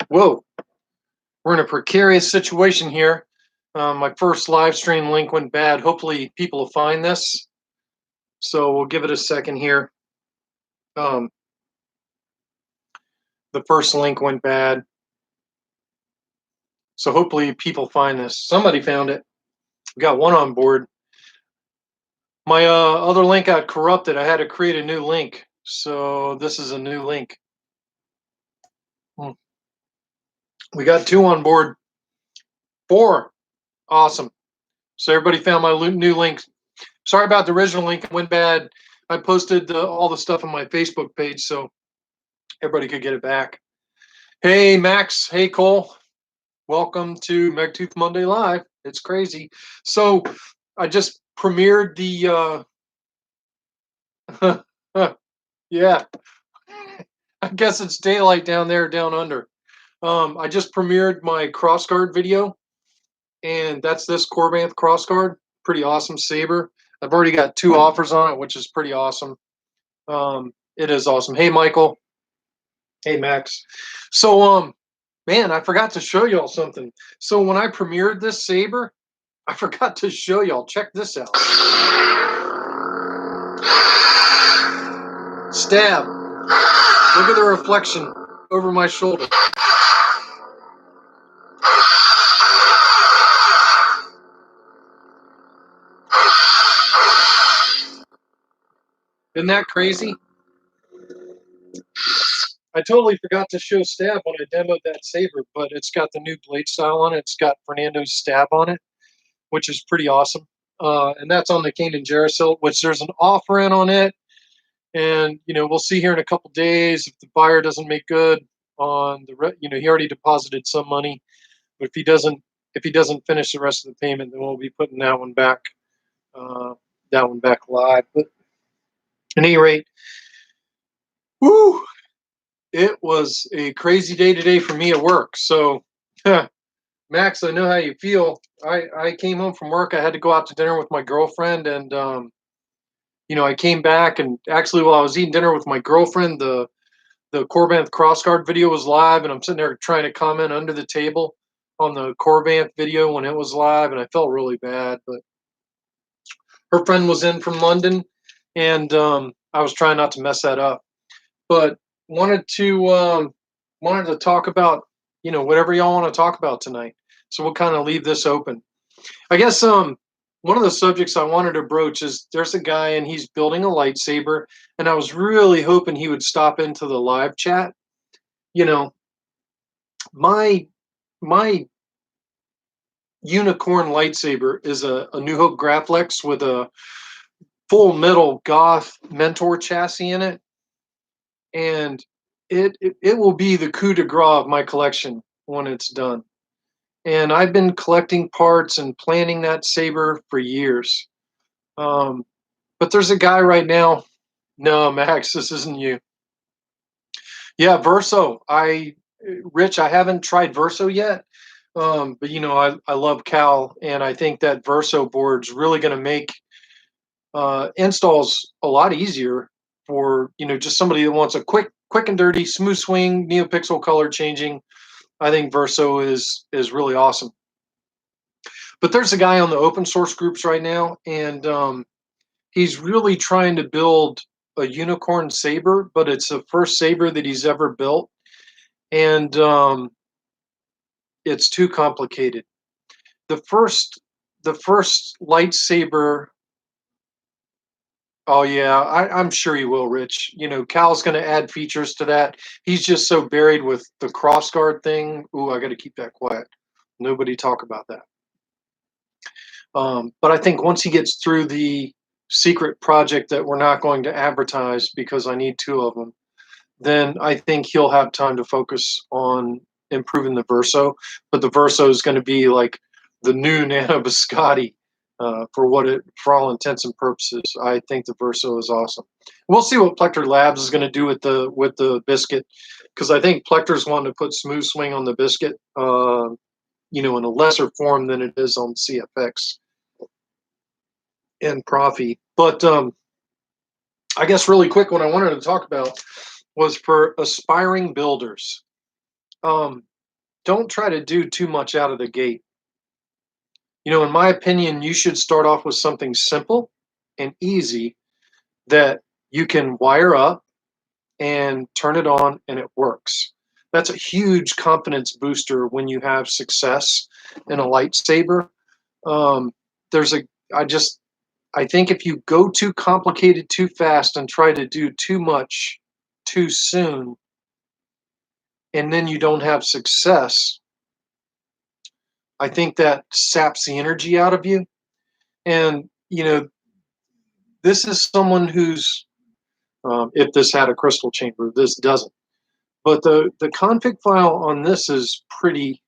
Whoa, we're in a precarious situation here. My first live stream link went bad. Hopefully, people will find this. So we'll give it a second here. Um, the first link went bad. So hopefully, people find this. Somebody found it. We got one on board. My other link got corrupted. I had to create a new link. So this is a new link. We got two on board. Four. Awesome. So everybody found my new link. Sorry about the original link. It went bad. I posted all the stuff on my Facebook page so everybody could get it back. Hey, Max. Hey, Cole. Welcome to Megtooth Monday Live. It's crazy. So I just premiered the, yeah, I guess it's daylight down there, down under. I just premiered my crossguard video, and that's this Corbanth crossguard. Pretty awesome saber. I've already got two offers on it, which is pretty awesome. It is awesome. Hey, Michael. Hey, Max. So, man, I forgot to show y'all something. So when I premiered this saber, I forgot to show y'all. Check this out. Stab. Look at the reflection over my shoulder. Isn't that crazy? I totally forgot to show stab when I demoed that saber, but it's got the new blade style on it. It's got Fernando's stab on it, which is pretty awesome. And that's on the Kane and Jerisil, which there's an offer in on it. And, we'll see here in a couple days if the buyer doesn't make good on he already deposited some money, but if he doesn't finish the rest of the payment, then we'll be putting that one back live. But at any rate, whoo, it was a crazy day today for me at work. So, Max, I know how you feel. I came home from work. I had to go out to dinner with my girlfriend, and I came back, and actually, while I was eating dinner with my girlfriend, the Corbanth crossguard video was live, and I'm sitting there trying to comment under the table on the Corbanth video when it was live, and I felt really bad. But her friend was in from London, and I was trying not to mess that up. But wanted to talk about whatever y'all want to talk about tonight. So we'll kind of leave this open. I guess one of the subjects I wanted to broach is there's a guy and he's building a lightsaber, and I was really hoping he would stop into the live chat. My unicorn lightsaber is a New Hope Graflex with a full metal Goth Mentor chassis in it, and it will be the coup de grace of my collection when it's done. And I've been collecting parts and planning that saber for years. But there's a guy right now. No, Max, this isn't you. Yeah, Verso. Rich, I haven't tried Verso yet. But I love Cal, and I think that Verso board's really going to make installs a lot easier for just somebody that wants a quick and dirty, smooth swing, NeoPixel color changing. I think Verso is really awesome. But there's a guy on the open source groups right now, and he's really trying to build a unicorn saber, but it's the first saber that he's ever built, and it's too complicated. The first lightsaber. Oh yeah, I'm sure he will, Rich. Cal's going to add features to that. He's just so buried with the crossguard thing. Ooh, I got to keep that quiet. Nobody talk about that. But I think once he gets through the secret project that we're not going to advertise because I need two of them, then I think he'll have time to focus on improving the Verso. But the Verso is going to be like the new Nano Biscotti. For all intents and purposes, I think the Verso is awesome. We'll see what Plector Labs is going to do with the biscuit, because I think Plector's wanting to put smooth swing on the biscuit, in a lesser form than it is on CFX and Profi. But I guess really quick, what I wanted to talk about was for aspiring builders. don't try to do too much out of the gate. In my opinion, you should start off with something simple and easy that you can wire up and turn it on and it works. That's a huge confidence booster when you have success in a lightsaber. Um, there's a, I think if you go too complicated too fast and try to do too much too soon, and then you don't have success, I think that saps the energy out of you. And, this is someone who's, if this had a crystal chamber, this doesn't. But the config file on this is pretty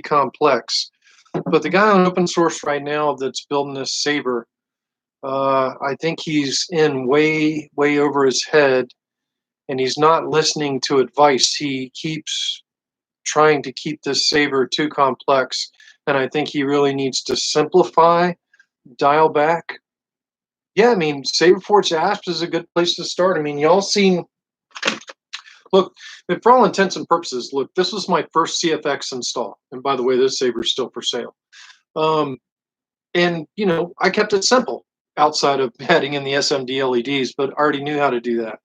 complex. But the guy on open source right now that's building this saber, I think he's in way over his head, and he's not listening to advice. He keeps trying to keep this saber too complex, and I think he really needs to simplify, dial back. Yeah, I mean, Saberforge Asp is a good place to start. I mean, y'all seen, look, and for all intents and purposes, look, this was my first CFX install. And by the way, this saber is still for sale. And, I kept it simple outside of adding in the SMD LEDs, but I already knew how to do that.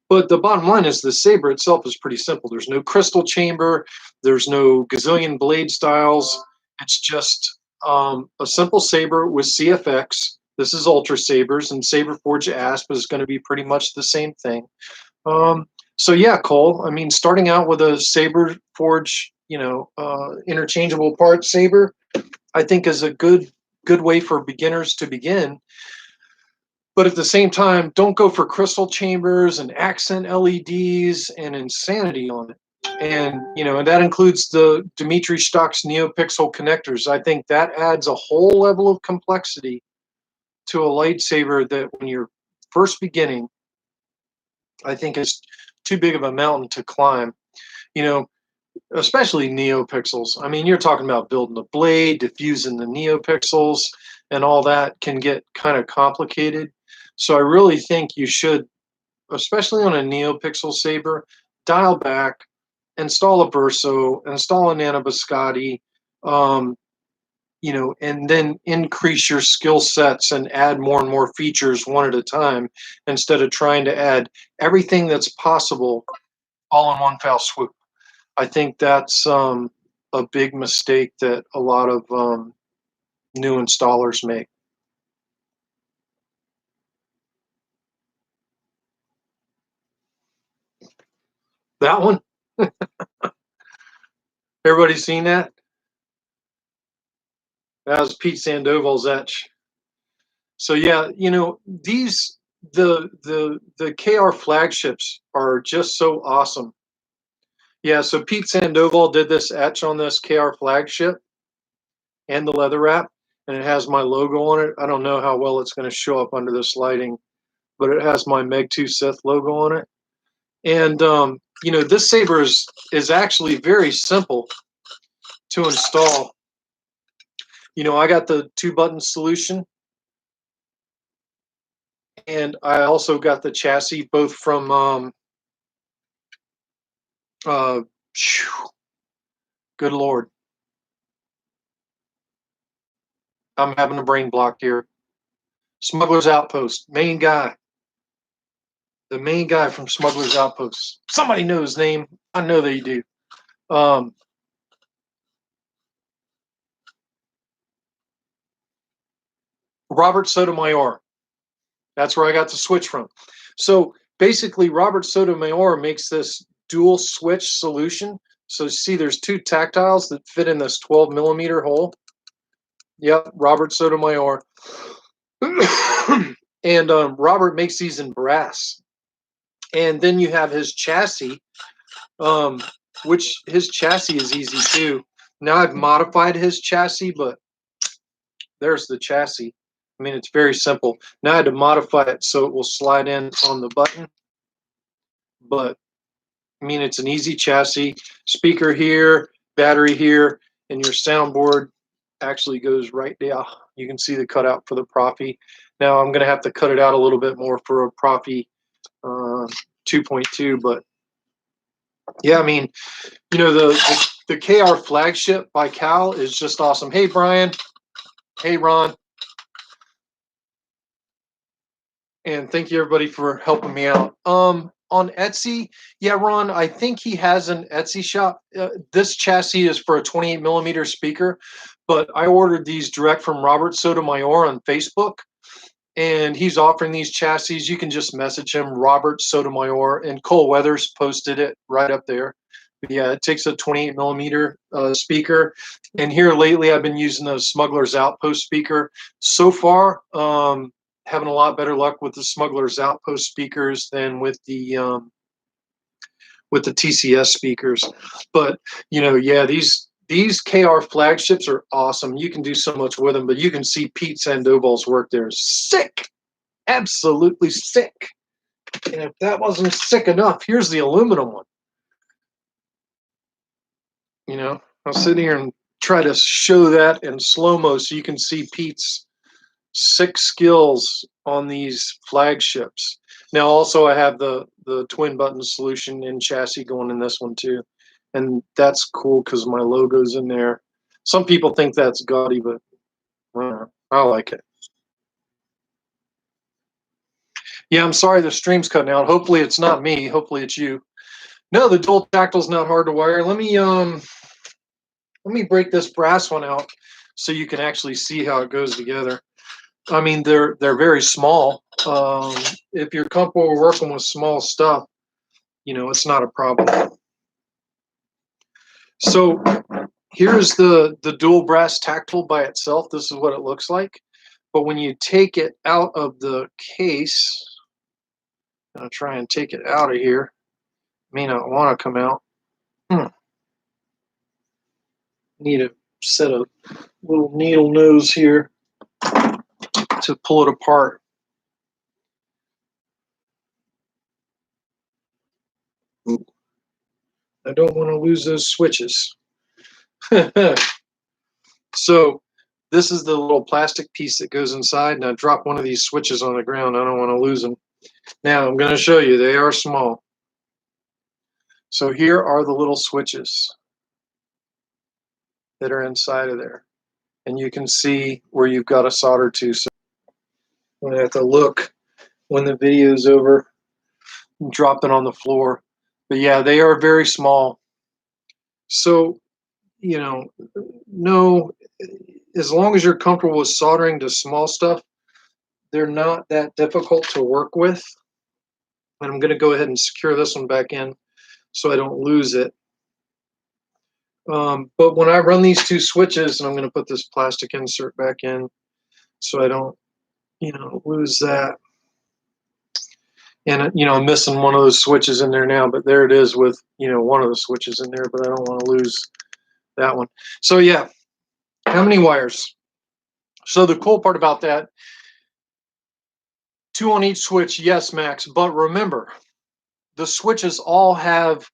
But the bottom line is the saber itself is pretty simple. There's no crystal chamber. There's no gazillion blade styles. It's just a simple saber with CFX. This is Ultra Sabers, and Saberforge Asp is going to be pretty much the same thing. So yeah, Cole, I mean, starting out with a Saberforge, interchangeable part saber, I think is a good way for beginners to begin. But at the same time, don't go for crystal chambers and accent LEDs and insanity on it. And, and that includes the Dimitri Stock's NeoPixel connectors. I think that adds a whole level of complexity to a lightsaber that when you're first beginning, I think is too big of a mountain to climb. Especially NeoPixels. I mean, you're talking about building the blade, diffusing the NeoPixels, and all that can get kind of complicated. So I really think you should, especially on a NeoPixel saber, dial back, install a Verso, install a Nano Biscotti, and then increase your skill sets and add more and more features one at a time instead of trying to add everything that's possible all in one foul swoop. I think that's a big mistake that a lot of new installers make. That one? Everybody seen that? That was Pete Sandoval's etch. So yeah, these the KR flagships are just so awesome. Yeah, so Pete Sandoval did this etch on this KR flagship and the leather wrap, and it has my logo on it. I don't know how well it's going to show up under this lighting, but it has my Megtooth Sith logo on it. And this saber is actually very simple to install. I got the 2-button solution, and I also got the chassis both from good Lord, I'm having a brain block here. Smuggler's Outpost, main guy. The main guy from Smuggler's Outpost. Somebody knows his name. I know they do. Robert Sotomayor. That's where I got the switch from. So basically, Robert Sotomayor makes this dual switch solution. So see, there's 2 tactiles that fit in this 12 millimeter hole. Yep, Robert Sotomayor. And Robert makes these in brass. And then you have his chassis, which his chassis is easy too. Now I've modified his chassis, but there's the chassis. I mean, it's very simple. Now I had to modify it so it will slide in on the button. But, I mean, it's an easy chassis. Speaker here, battery here, and your soundboard actually goes right there. You can see the cutout for the Profi. Now I'm going to have to cut it out a little bit more for a Profi 2.2, but Yeah, I mean, the KR flagship by Cal is just awesome. Hey, Brian. Hey, Ron. And thank you everybody for helping me out. On Etsy, yeah, Ron, I think he has an Etsy shop. This chassis is for a 28 millimeter speaker, but I ordered these direct from Robert Sotomayor on Facebook, and he's offering these chassis. You can just message him, Robert Sotomayor, and Cole Weathers posted it right up there. But yeah, it takes a 28 millimeter speaker, and here lately I've been using a Smuggler's Outpost speaker. So far, having a lot better luck with the Smuggler's Outpost speakers than with the TCS speakers. But yeah, these KR flagships are awesome. You can do so much with them, but you can see Pete Sandoval's work there is sick, absolutely sick. And if that wasn't sick enough, here's the aluminum one. I'll sit here and try to show that in slow-mo so you can see Pete's sick skills on these flagships. Now, also, I have the twin button solution in chassis going in this one too, and that's cool because my logo's in there. Some people think that's gaudy, but I like it. Yeah, I'm sorry the stream's cutting out. Hopefully it's not me. Hopefully it's you. No, the dual tactile's not hard to wire. Let me break this brass one out so you can actually see how it goes together. I mean, they're very small. If you're comfortable working with small stuff, it's not a problem. So here's the dual brass tactile by itself. This is what it looks like. But when you take it out of the case, I'll try and take it out of here. May not want to come out. Need a set of little needle nose here to pull it apart. Ooh. I don't want to lose those switches. So this is the little plastic piece that goes inside, and I drop one of these switches on the ground. I don't want to lose them. Now I'm going to show you. They are small. So here are the little switches that are inside of there. And you can see where you've got to solder to. So I'm going to have to look when the video is over and drop it on the floor. But yeah, they are very small. So, no, as long as you're comfortable with soldering to small stuff, they're not that difficult to work with. And I'm going to go ahead and secure this one back in so I don't lose it. But when I run these two switches, and I'm going to put this plastic insert back in so I don't, lose that. And, I'm missing one of those switches in there now, but there it is with, one of the switches in there, but I don't want to lose that one. So yeah, how many wires? So the cool part about that, 2 on each switch, yes, Max, but remember, the switches all have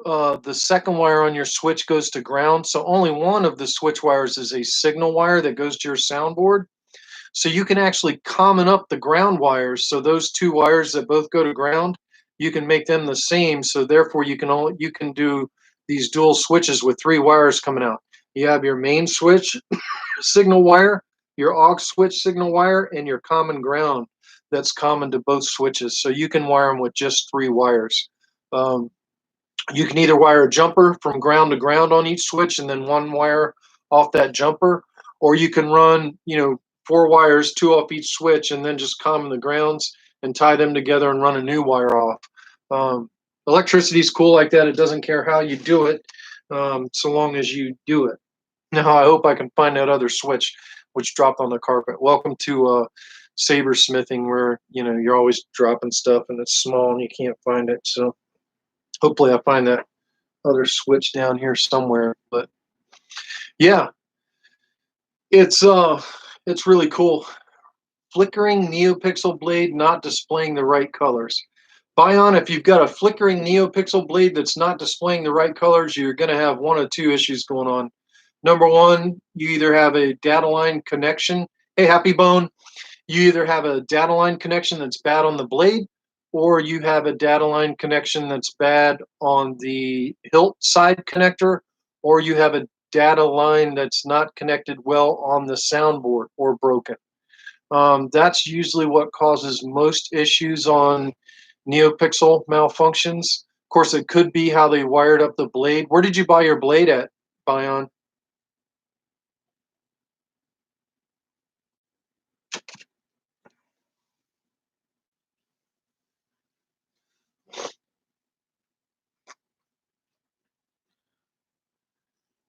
the second wire on your switch goes to ground. So only one of the switch wires is a signal wire that goes to your soundboard. So you can actually common up the ground wires. So those two wires that both go to ground, you can make them the same. So therefore you can do these dual switches with 3 wires coming out. You have your main switch signal wire, your aux switch signal wire, and your common ground that's common to both switches. So you can wire them with just 3 wires. You can either wire a jumper from ground to ground on each switch and then 1 wire off that jumper, or you can run, 4 wires, 2 off each switch, and then just common the grounds and tie them together and run a new wire off. Electricity is cool like that. It doesn't care how you do it, so long as you do it. Now, I hope I can find that other switch which dropped on the carpet. Welcome to saber smithing, where you're always dropping stuff and it's small and you can't find it. So hopefully I find that other switch down here somewhere. But yeah, it's really cool. Flickering NeoPixel blade not displaying the right colors. Bion, if you've got a flickering NeoPixel blade that's not displaying the right colors, you're going to have one of 2 issues going on. Number one, you either have a data line connection. Hey, Happy Bone. You either have a data line connection that's bad on the blade, or you have a data line connection that's bad on the hilt side connector, or you have a data line that's not connected well on the soundboard or broken. That's usually what causes most issues on NeoPixel malfunctions. Of course, it could be how they wired up the blade. Where did you buy your blade at, Bion?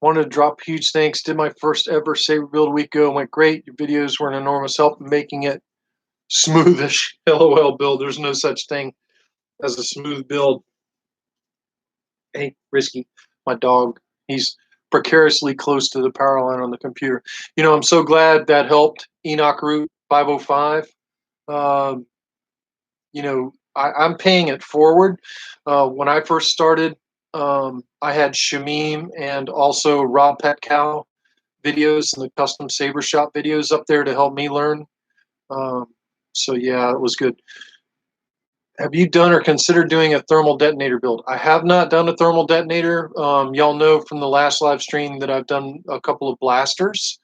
Wanted to drop huge thanks. Did my first ever Saber build a week ago. Went great. Your videos were an enormous help in making it smoothish. LOL build. There's no such thing as a smooth build. Hey, Risky, my dog. He's precariously close to the power line on the computer. You know, I'm so glad that helped Enoch Root 505. Um, you know, I'm paying it forward. When I first started, I had Shamim and also Rob Petcow videos and the custom saber shop videos up there to help me learn. Um, so yeah, it was good. Have you done or considered doing a thermal detonator build? I have not done a thermal detonator. Y'all know from the last live stream that I've done a couple of blasters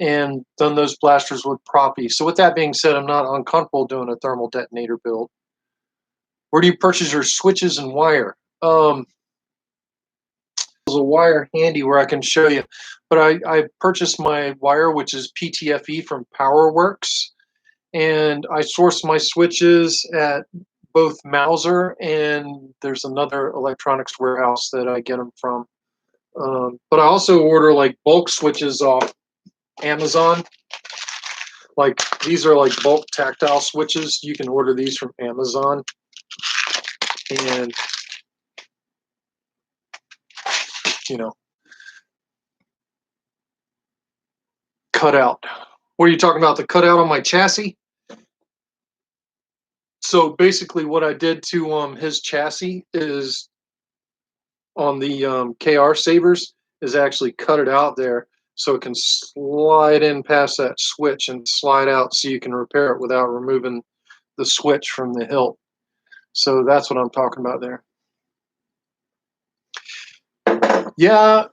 and done those blasters with Proppy. So with that being said, I'm not uncomfortable doing a thermal detonator build. Where do you purchase your switches and wire? There's a wire handy where I can show you, but I purchased my wire, which is PTFE from PowerWorks, and I source my switches at both Mauser and there's another electronics warehouse that I get them from. But I also order like bulk switches off Amazon. Like these are like bulk tactile switches. You can order these from Amazon. And, you know, cutout. What are you talking about? The cutout on my chassis? So basically what I did to his chassis is on the KR Sabers is actually cut it out there so it can slide in past that switch and slide out so you can repair it without removing the switch from the hilt. So that's what I'm talking about there. Yeah,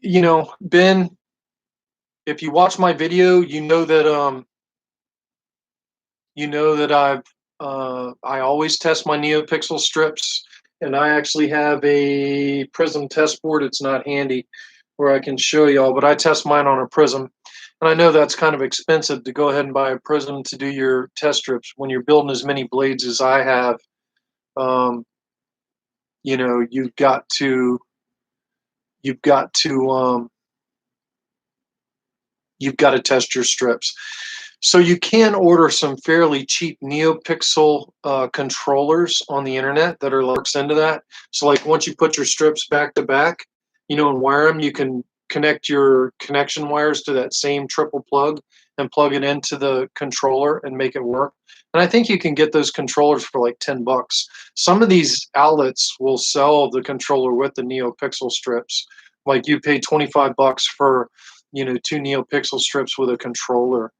you know, Ben, if you watch my video, you know that I always test my NeoPixel strips, and I actually have a Prism test board. It's not handy where I can show y'all, but I test mine on a Prism. And I know that's kind of expensive to go ahead and buy a Prism to do your test strips when you're building as many blades as I have. Um, you know, you've got to you've got to test your strips. So you can order some fairly cheap NeoPixel controllers on the internet that are works into that. So like once you put your strips back to back, you know, and wire them, you can connect your connection wires to that same triple plug and plug it into the controller and make it work. And I think you can get those controllers for like 10 bucks. Some of these outlets will sell the controller with the NeoPixel strips. Like you pay 25 bucks for, you know, 2 NeoPixel strips with a controller.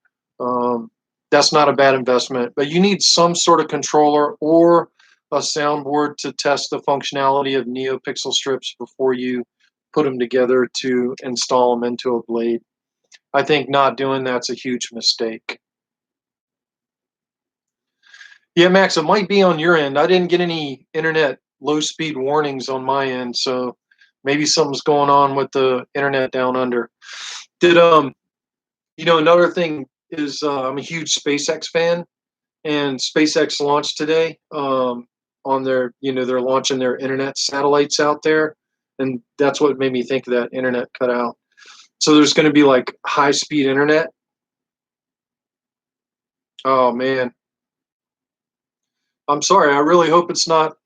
That's not a bad investment, but you need some sort of controller or a soundboard to test the functionality of NeoPixel strips before you put them together to install them into a blade. I think not doing that's a huge mistake. Yeah, Max, it might be on your end. I didn't get any internet low speed warnings on my end, so maybe something's going on with the internet down under. Did you know, another thing is I'm a huge SpaceX fan, and SpaceX launched today on their, you know, they're launching their internet satellites out there, and that's what made me think of that internet cut out. So there's going to be like high speed internet. Oh man, I'm sorry. I really hope it's not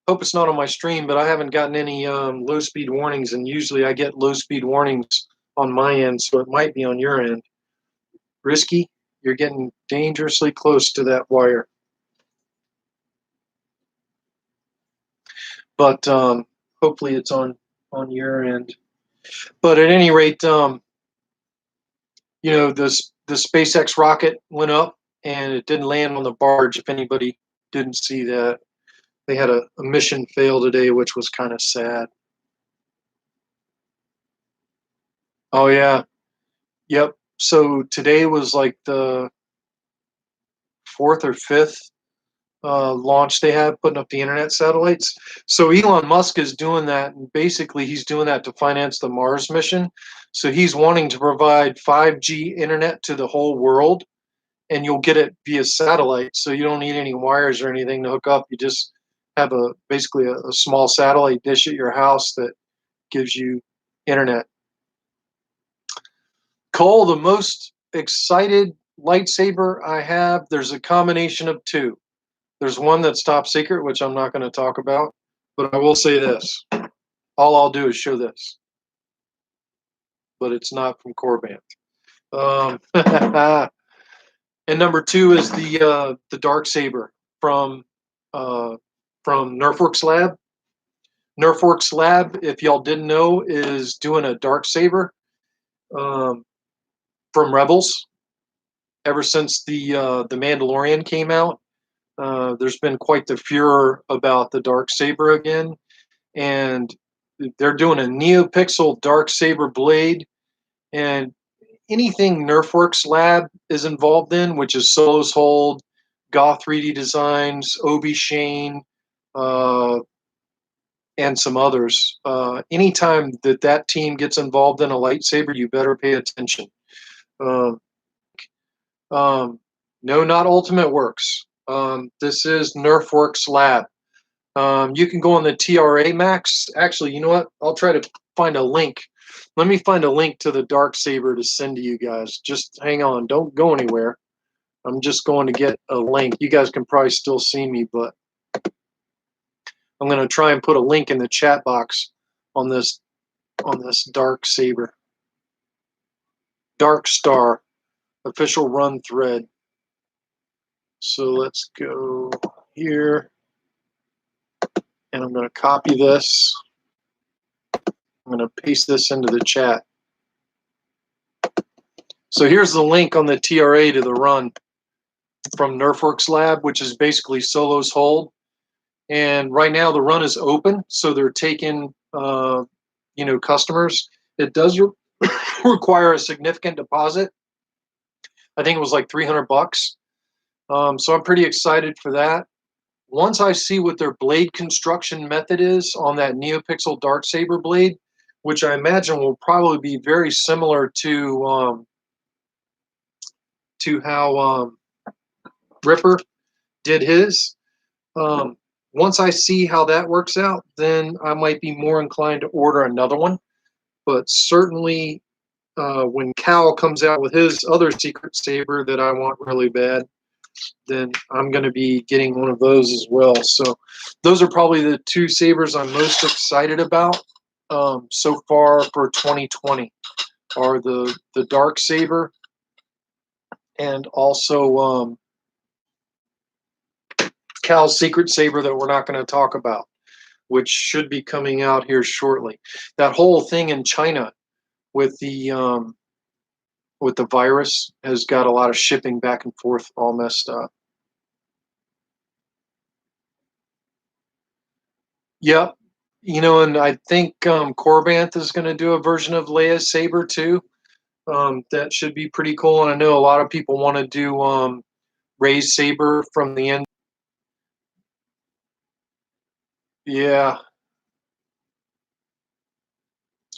on my stream, but I haven't gotten any low speed warnings, and usually I get low speed warnings on my end, so it might be on your end. Risky, you're getting dangerously close to that wire. But hopefully it's on your end. But at any rate, you know, the SpaceX rocket went up and it didn't land on the barge. If anybody didn't see that, They had a mission fail today, which was kind of sad. Oh yeah, yep. So today was like the fourth or fifth launch they have putting up the internet satellites. So Elon Musk is doing that, and basically he's doing that to finance the Mars mission. So he's wanting to provide 5G internet to the whole world, and you'll get it via satellite. So you don't need any wires or anything to hook up. You just have basically a small satellite dish at your house that gives you internet. Cole, the most excited lightsaber I have, there's a combination of two. There's one that's top secret, which I'm not going to talk about, but I will say this. All I'll do is show this, but it's not from Corband. And number two is the dark saber from uh, Nerfworks Lab. Nerfworks Lab, if y'all didn't know, is doing a dark saber from Rebels. Ever since the Mandalorian came out, there's been quite the furor about the dark saber again, and they're doing a NeoPixel dark saber blade, and anything Nerfworks Lab is involved in, which is Solos Hold, Goth 3D Designs, Obi Shane, uh, and some others. Anytime that team gets involved in a lightsaber, you better pay attention. Um, no, not Ultimate Works. This is Nerfworks Lab. You can go on the TRA Max. Actually, you know what? I'll try to find a link. Let me find a link to the dark saber to send to you guys. Just hang on. Don't go anywhere. I'm just going to get a link. You guys can probably still see me, but I'm going to try and put a link in the chat box on this dark saber. Dark Star official run thread. So let's go here, and I'm going to copy this. I'm going to paste this into the chat. So here's the link on the TRA to the run from Nerfworks Lab, which is basically Solos Hold. And right now the run is open, so they're taking customers. It does require a significant deposit. I think it was like $300. So I'm pretty excited for that. Once I see what their blade construction method is on that NeoPixel Darksaber blade, which I imagine will probably be very similar to how Ripper did his. Once I see how that works out, then I might be more inclined to order another one. But certainly, when Cal comes out with his other secret saber that I want really bad, then I'm going to be getting one of those as well. So those are probably the two sabers I'm most excited about so far for 2020 are the dark saber and also Cal's secret saber that we're not going to talk about, which should be coming out here shortly. That whole thing in China with the virus has got a lot of shipping back and forth all messed up. Yep. And I think Corbanth is going to do a version of Leia's saber too. That should be pretty cool. And I know a lot of people want to do Rey's saber from the end. Yeah,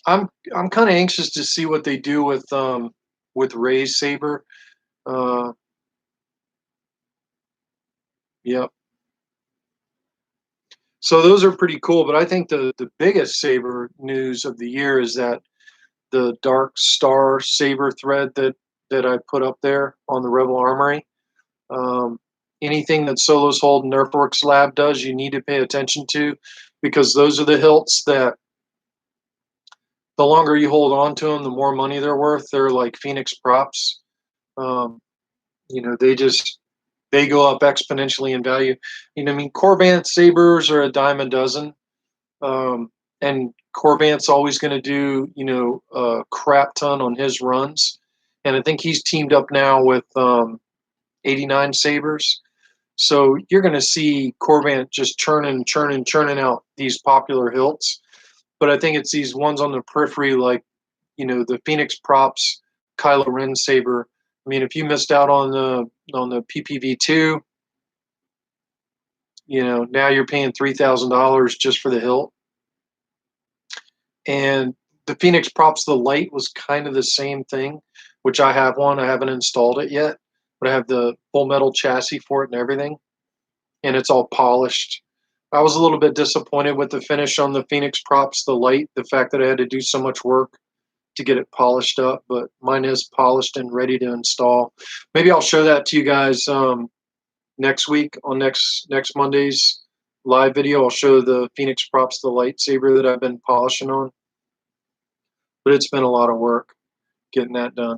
I'm kind of anxious to see what they do with Rey's saber. Uh, yep. So those are pretty cool. But I think the biggest saber news of the year is that the Dark Star saber thread that I put up there on the Rebel Armory. Anything that Solos Hold and Nerfworks Lab does, you need to pay attention to, because those are the hilts that the longer you hold on to them, the more money they're worth. They're like Phoenix props. Um, they go up exponentially in value. Corbanth sabers are a dime a dozen, and Corbanth's always going to do a crap ton on his runs, and I think he's teamed up now with 89 Sabers. So you're going to see Corbant just churning out these popular hilts. But I think it's these ones on the periphery, like, the Phoenix Props Kylo Ren saber. I mean, if you missed out on the PPV2, now you're paying $3,000 just for the hilt. And the Phoenix Props, the light was kind of the same thing, which I have one. I haven't installed it yet, but I have the full metal chassis for it and everything, and it's all polished. I was a little bit disappointed with the finish on the Phoenix Props, the light, the fact that I had to do so much work to get it polished up, but mine is polished and ready to install. Maybe I'll show that to you guys next week on next Monday's live video. I'll show the Phoenix Props, the lightsaber that I've been polishing on. But it's been a lot of work getting that done.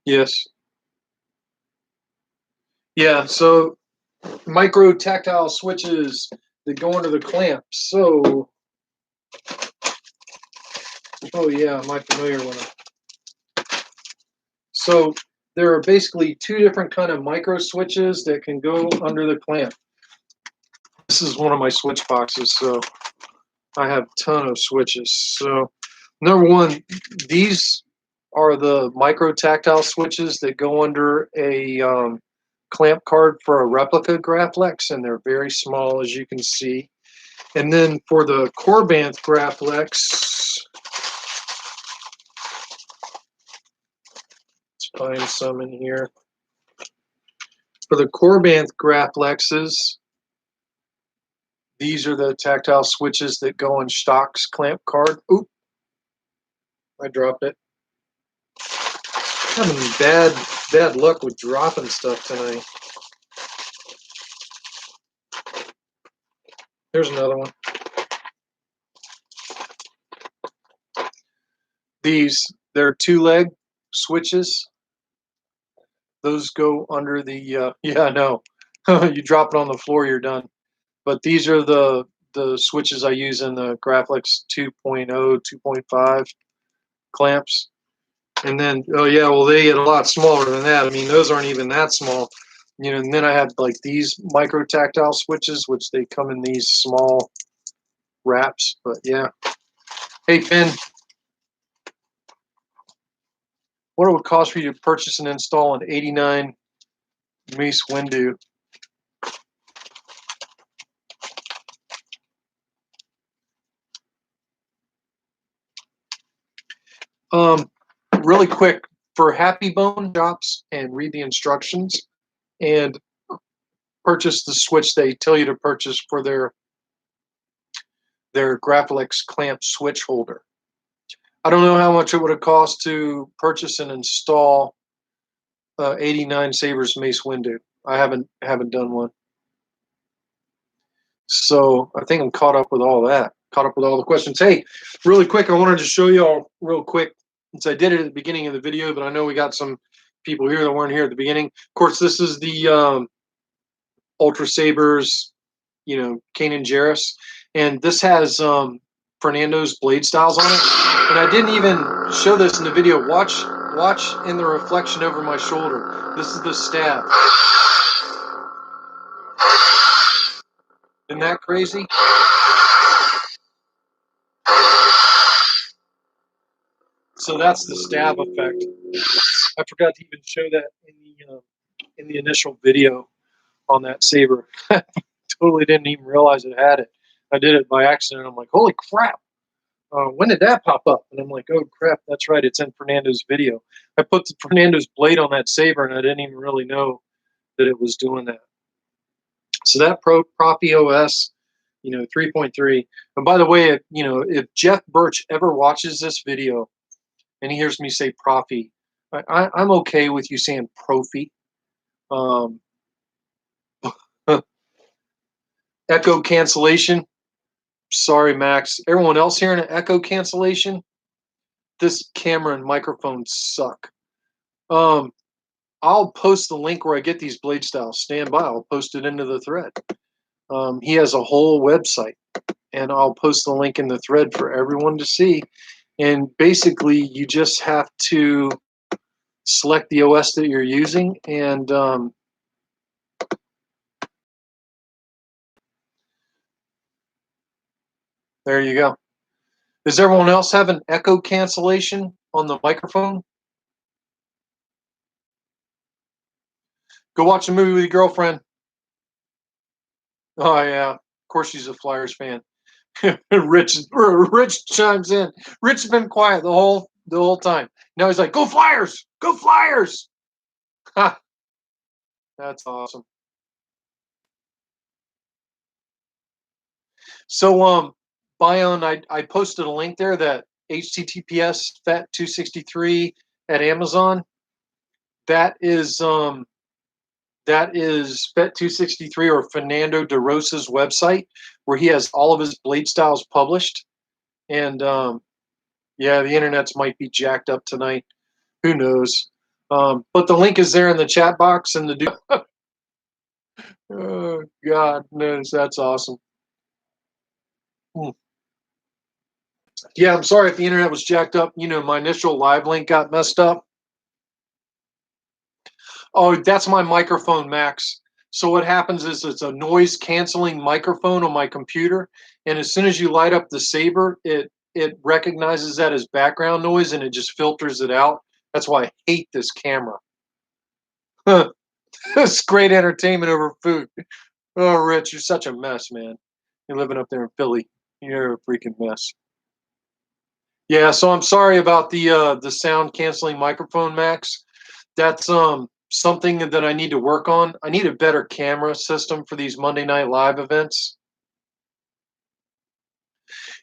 Yes. Yeah, so micro tactile switches that go into the clamp. So, oh yeah, am I familiar with them? So there are basically two different kind of micro switches that can go under the clamp. This is one of my switch boxes, so I have a ton of switches. So number one, these are the micro tactile switches that go under a clamp card for a replica Graflex, and they're very small, as you can see. And then for the Corbant Graflex, let's find some in here. For the Corbant Graflexes, these are the tactile switches that go on Stock's clamp card. Oop, I dropped it. I'm having bad luck with dropping stuff tonight. There's another one. They're two-leg switches. Those go under the, yeah, I know. You drop it on the floor, you're done. But these are the switches I use in the Graflex 2.0, 2.5 clamps. And then, oh yeah, well, they get a lot smaller than that. I mean, those aren't even that small. And then I have like these micro tactile switches, which they come in these small wraps. But yeah. Hey, Finn, what it would cost for you to purchase and install an 89 Mace Windu? Really quick, for Happy Bone shops, and read the instructions and purchase the switch they tell you to purchase for their Graflex clamp switch holder. I don't know how much it would have cost to purchase and install 89 Sabers Mace Windu. I haven't done one. So I think I'm caught up with all that. Caught up with all the questions. Hey, really quick, I wanted to show you all real quick, since I did it at the beginning of the video, but I know we got some people here that weren't here at the beginning. Of course, this is the Ultra Sabers, Kanan Jarrus, and this has Fernando's blade styles on it. And I didn't even show this in the video. Watch in the reflection over my shoulder. This is the stab. Isn't that crazy? So that's the stab effect. I forgot to even show that in the initial video on that saber. Totally didn't even realize it had it. I did it by accident. I'm like, holy crap! When did that pop up? And I'm like, oh crap, that's right. It's in Fernando's video. I put the Fernando's blade on that saber, and I didn't even really know that it was doing that. So that Prop EOS, 3.3. And by the way, if Jeff Birch ever watches this video and he hears me say Profi, I'm okay with you saying Profi. Echo cancellation. Sorry, Max. Everyone else hearing an echo cancellation? This camera and microphone suck. I'll post the link where I get these blade styles. Stand by. I'll post it into the thread. He has a whole website, and I'll post the link in the thread for everyone to see. And basically, you just have to select the OS that you're using, and there you go. Does everyone else have an echo cancellation on the microphone? Go watch a movie with your girlfriend. Oh yeah, of course she's a Flyers fan. Rich chimes in. Rich has been quiet the whole time. Now he's like, "Go Flyers! Go Flyers!" Ha, that's awesome. So Bion, I posted a link there, that HTTPS FAT263 at Amazon. That is FAT263, or Fernando de Rosa's website, where he has all of his blade styles published. And yeah, the internets might be jacked up tonight. Who knows? But the link is there in the chat box, and the oh God knows, that's awesome. Yeah, I'm sorry if the internet was jacked up. My initial live link got messed up. Oh, that's my microphone, Max. So what happens is, it's a noise canceling microphone on my computer, and as soon as you light up the Saber, it recognizes that as background noise, and it just filters it out. That's why I hate this camera. It's great entertainment over food. Oh, Rich, you're such a mess, man. You're living up there in Philly. You're a freaking mess. Yeah, so I'm sorry about the sound canceling microphone, Max. That's something that I need to work on. I need a better camera system for these Monday Night Live events.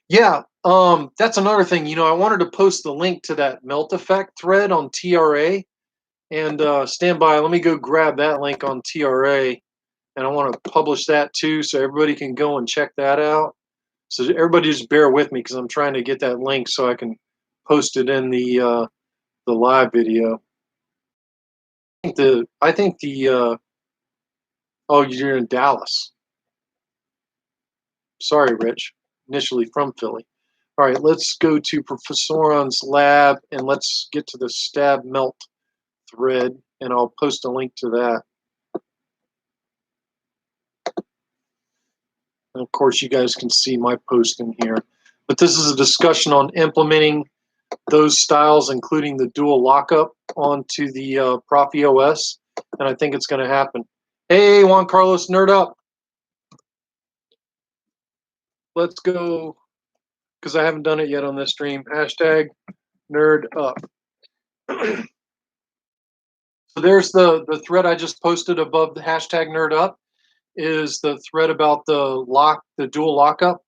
Yeah, that's another thing. I wanted to post the link to that melt effect thread on TRA, and stand by. Let me go grab that link on TRA, and I want to publish that too, so everybody can go and check that out. So everybody just bear with me, because I'm trying to get that link so I can post it in the live video. I think the oh, you're in Dallas. Sorry, Rich. Initially from Philly. All right, let's go to Professoron's lab, and let's get to the stab melt thread, and I'll post a link to that. And of course, you guys can see my post in here. But this is a discussion on implementing those styles, including the dual lockup, onto the Profi OS, and I think it's going to happen. Hey, Juan Carlos, nerd up. Let's go, because I haven't done it yet on this stream. Hashtag nerd up. So there's the thread I just posted above the hashtag nerd up, is the thread about the dual lockup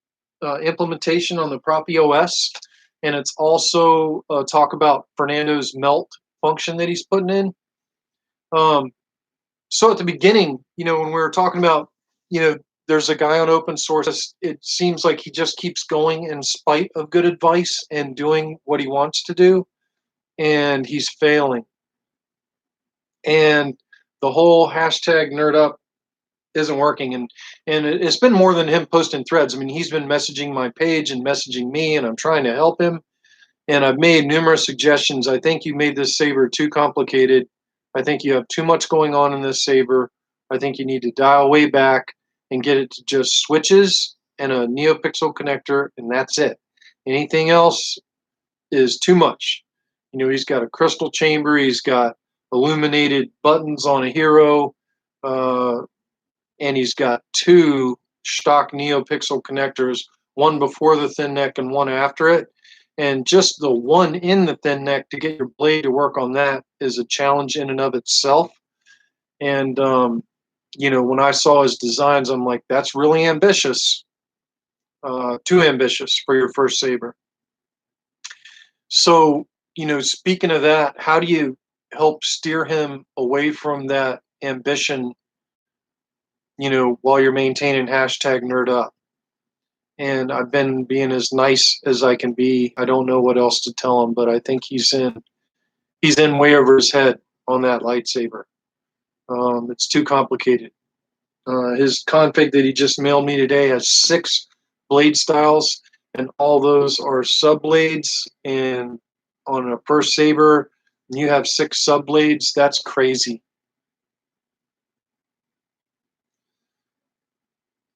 implementation on the Profi OS, and it's also talk about Fernando's melt function that he's putting in. So at the beginning, when we were talking about, there's a guy on open source. It seems like he just keeps going in spite of good advice and doing what he wants to do, and he's failing. And the whole hashtag nerd up isn't working, and it's been more than him posting threads. I mean, he's been messaging my page and messaging me, and I'm trying to help him, and I've made numerous suggestions. I think you made this Saber too complicated. I think you have too much going on in this Saber. I think you need to dial way back and get it to just switches and a NeoPixel connector, and that's it. Anything else is too much. He's got a crystal chamber, he's got illuminated buttons on a hero, and he's got two stock NeoPixel connectors, one before the thin neck and one after it. And just the one in the thin neck, to get your blade to work on that, is a challenge in and of itself. And, when I saw his designs, I'm like, that's really ambitious. Too ambitious for your first Saber. So, speaking of that, how do you help steer him away from that ambition, while you're maintaining hashtag nerd up? And I've been being as nice as I can be. I don't know what else to tell him, but I think he's in way over his head on that lightsaber. It's too complicated. His config that he just mailed me today has 6 blade styles, and all those are sub blades. And on a first Saber, You have 6 sub blades. That's crazy.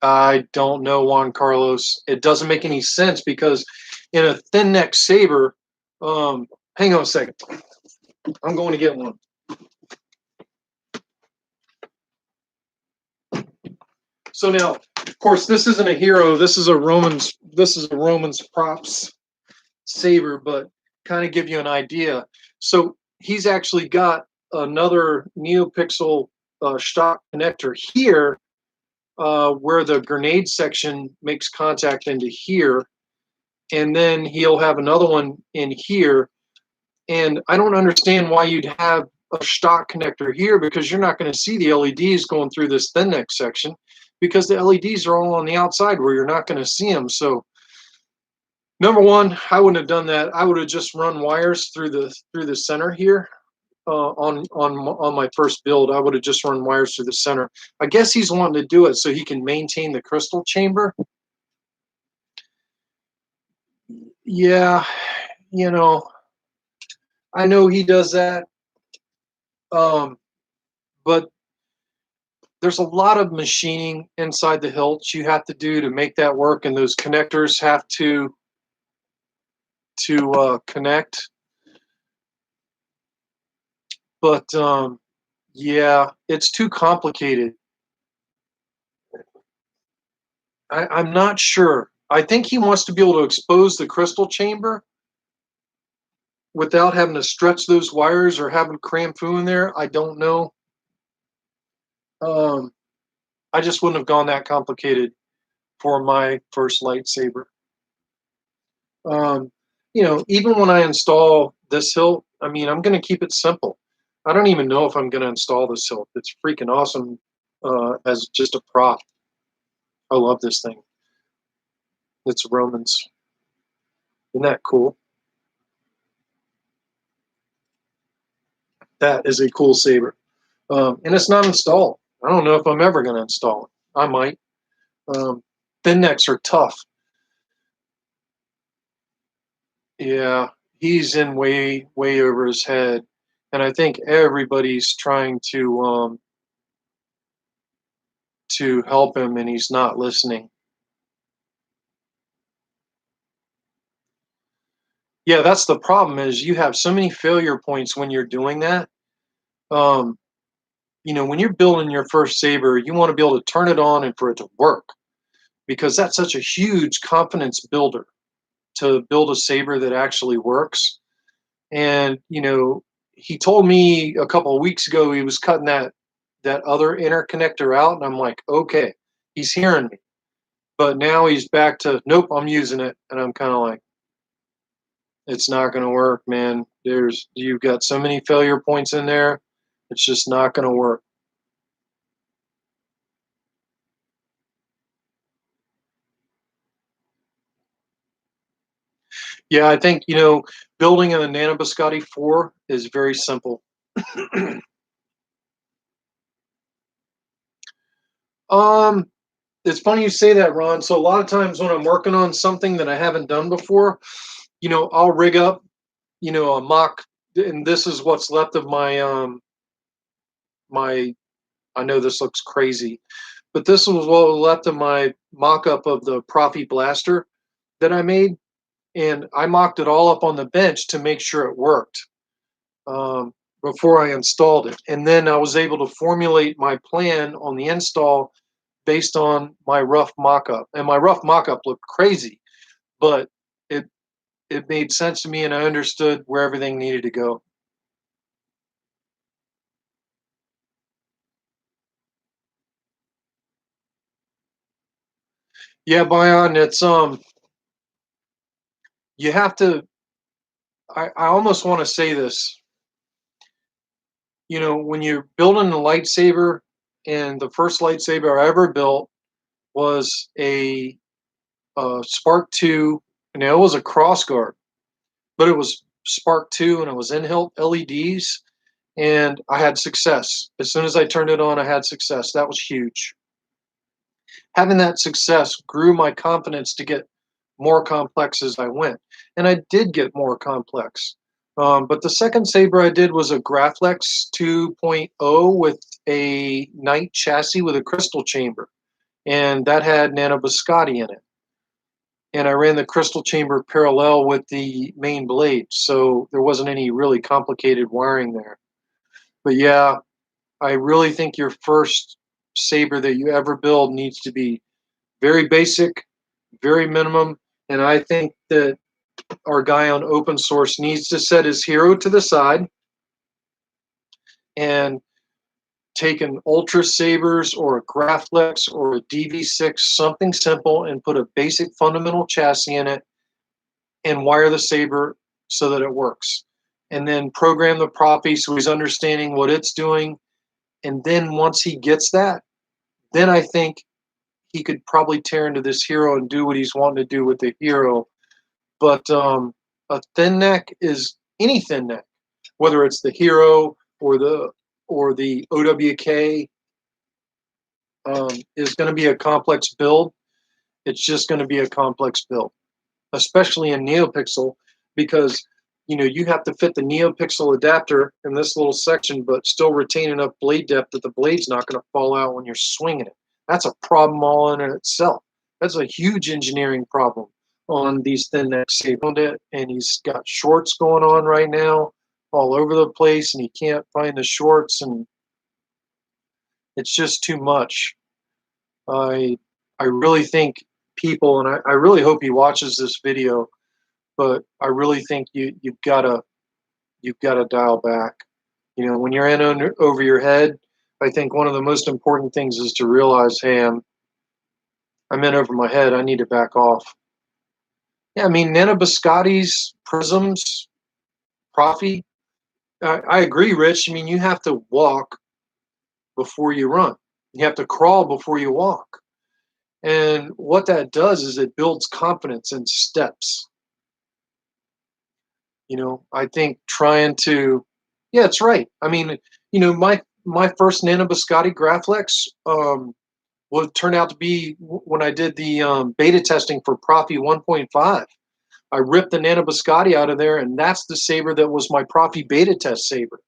I don't know, Juan Carlos. It doesn't make any sense because in a thin neck saber, hang on a second. I'm going to get one. So now, of course, this isn't a hero. This is a Romans. This is a Romans props saber, but kind of give you an idea. So he's actually got another NeoPixel stock connector here, where the grenade section makes contact into here, and then he'll have another one in here. And I don't understand why you'd have a stock connector here, because you're not going to see the LEDs going through this thin neck section, because the LEDs are all on the outside where you're not going to see them. So number one, I wouldn't have done that. I would have just run wires through the center here. On my first build, I would have just run wires through the center. I guess he's wanting to do it so he can maintain the crystal chamber. Yeah, you know, I know he does that, but there's a lot of machining inside the hilts you have to do to make that work, and those connectors have to connect. But yeah, it's too complicated. I'm not sure. I think he wants to be able to expose the crystal chamber without having to stretch those wires or having cram foo in there. I don't know. Um, I just wouldn't have gone that complicated for my first lightsaber. Um, even when I install this hilt, I mean, I'm going to keep it simple. I don't even know if I'm going to install this hilt. It's freaking awesome as just a prop. I love this thing. It's Romans. Isn't that cool? That is a cool saber. And it's not installed. I don't know if I'm ever going to install it. I might. Thin necks are tough. Yeah, he's in way, way over his head. And I think everybody's trying to help him, and he's not listening. Yeah, that's the problem, is you have so many failure points when you're doing that. Um, when you're building your first saber, you want to be able to turn it on and for it to work, because that's such a huge confidence builder to build a saber that actually works. And he told me a couple of weeks ago he was cutting that other interconnector out, and I'm like, okay, he's hearing me. But now he's back to, nope, I'm using it, and I'm kind of like, it's not going to work, man. You've got so many failure points in there. It's just not going to work. Yeah, I think, building a Nanobiscotti 4 is very simple. um, it's funny you say that, Ron. So a lot of times when I'm working on something that I haven't done before, I'll rig up, a mock, and this is what's left of my. I know this looks crazy, but this was what was left of my mock-up of the Profi Blaster that I made, and I mocked it all up on the bench to make sure it worked before I installed it. And then I was able to formulate my plan on the install based on my rough mock-up. And my rough mock-up looked crazy, but it made sense to me, and I understood where everything needed to go. Yeah, Bion, it's you have to. I almost want to say this. When you're building a lightsaber, and the first lightsaber I ever built was a Spark 2, and it was a crossguard, but it was Spark 2, and it was in-hilt LEDs, and I had success. As soon as I turned it on, I had success. That was huge. Having that success grew my confidence to get more complex as I went, and I did get more complex. But the second saber I did was a Graflex 2.0 with a Knight chassis with a crystal chamber, and that had nano biscotti in it. And I ran the crystal chamber parallel with the main blade, so there wasn't any really complicated wiring there. But yeah, I really think your first saber that you ever build needs to be very basic, very minimum, and I think that our guy on open source needs to set his hero to the side and take an Ultra Sabers or a Graflex or a DV6, something simple, and put a basic fundamental chassis in it and wire the saber so that it works. And then program the propy so he's understanding what it's doing. And then once he gets that, then I think he could probably tear into this hero and do what he's wanting to do with the hero. But a thin neck is any thin neck, whether it's the hero or the OWK, is going to be a complex build. It's just going to be a complex build, especially in NeoPixel, because you have to fit the NeoPixel adapter in this little section, but still retain enough blade depth that the blade's not going to fall out when you're swinging it. That's a problem all in itself. That's a huge engineering problem on these thin neck sabers. And he's got shorts going on right now all over the place, and he can't find the shorts, and it's just too much. I I really think people, and I really hope he watches this video, but I really think you've gotta dial back. When you're in over your head, I think one of the most important things is to realize, hey, I'm in over my head. I need to back off. Yeah, I mean, Nana Biscotti's prisms, Profi. I agree, Rich. I mean, you have to walk before you run. You have to crawl before you walk. And what that does is it builds confidence in steps. I think trying to, yeah, it's right. I mean, my first Nano Biscotti Graflex would turn out to be when I did the beta testing for Profi 1.5. I ripped the Nano Biscotti out of there, and that's the saber that was my Profi beta test saber.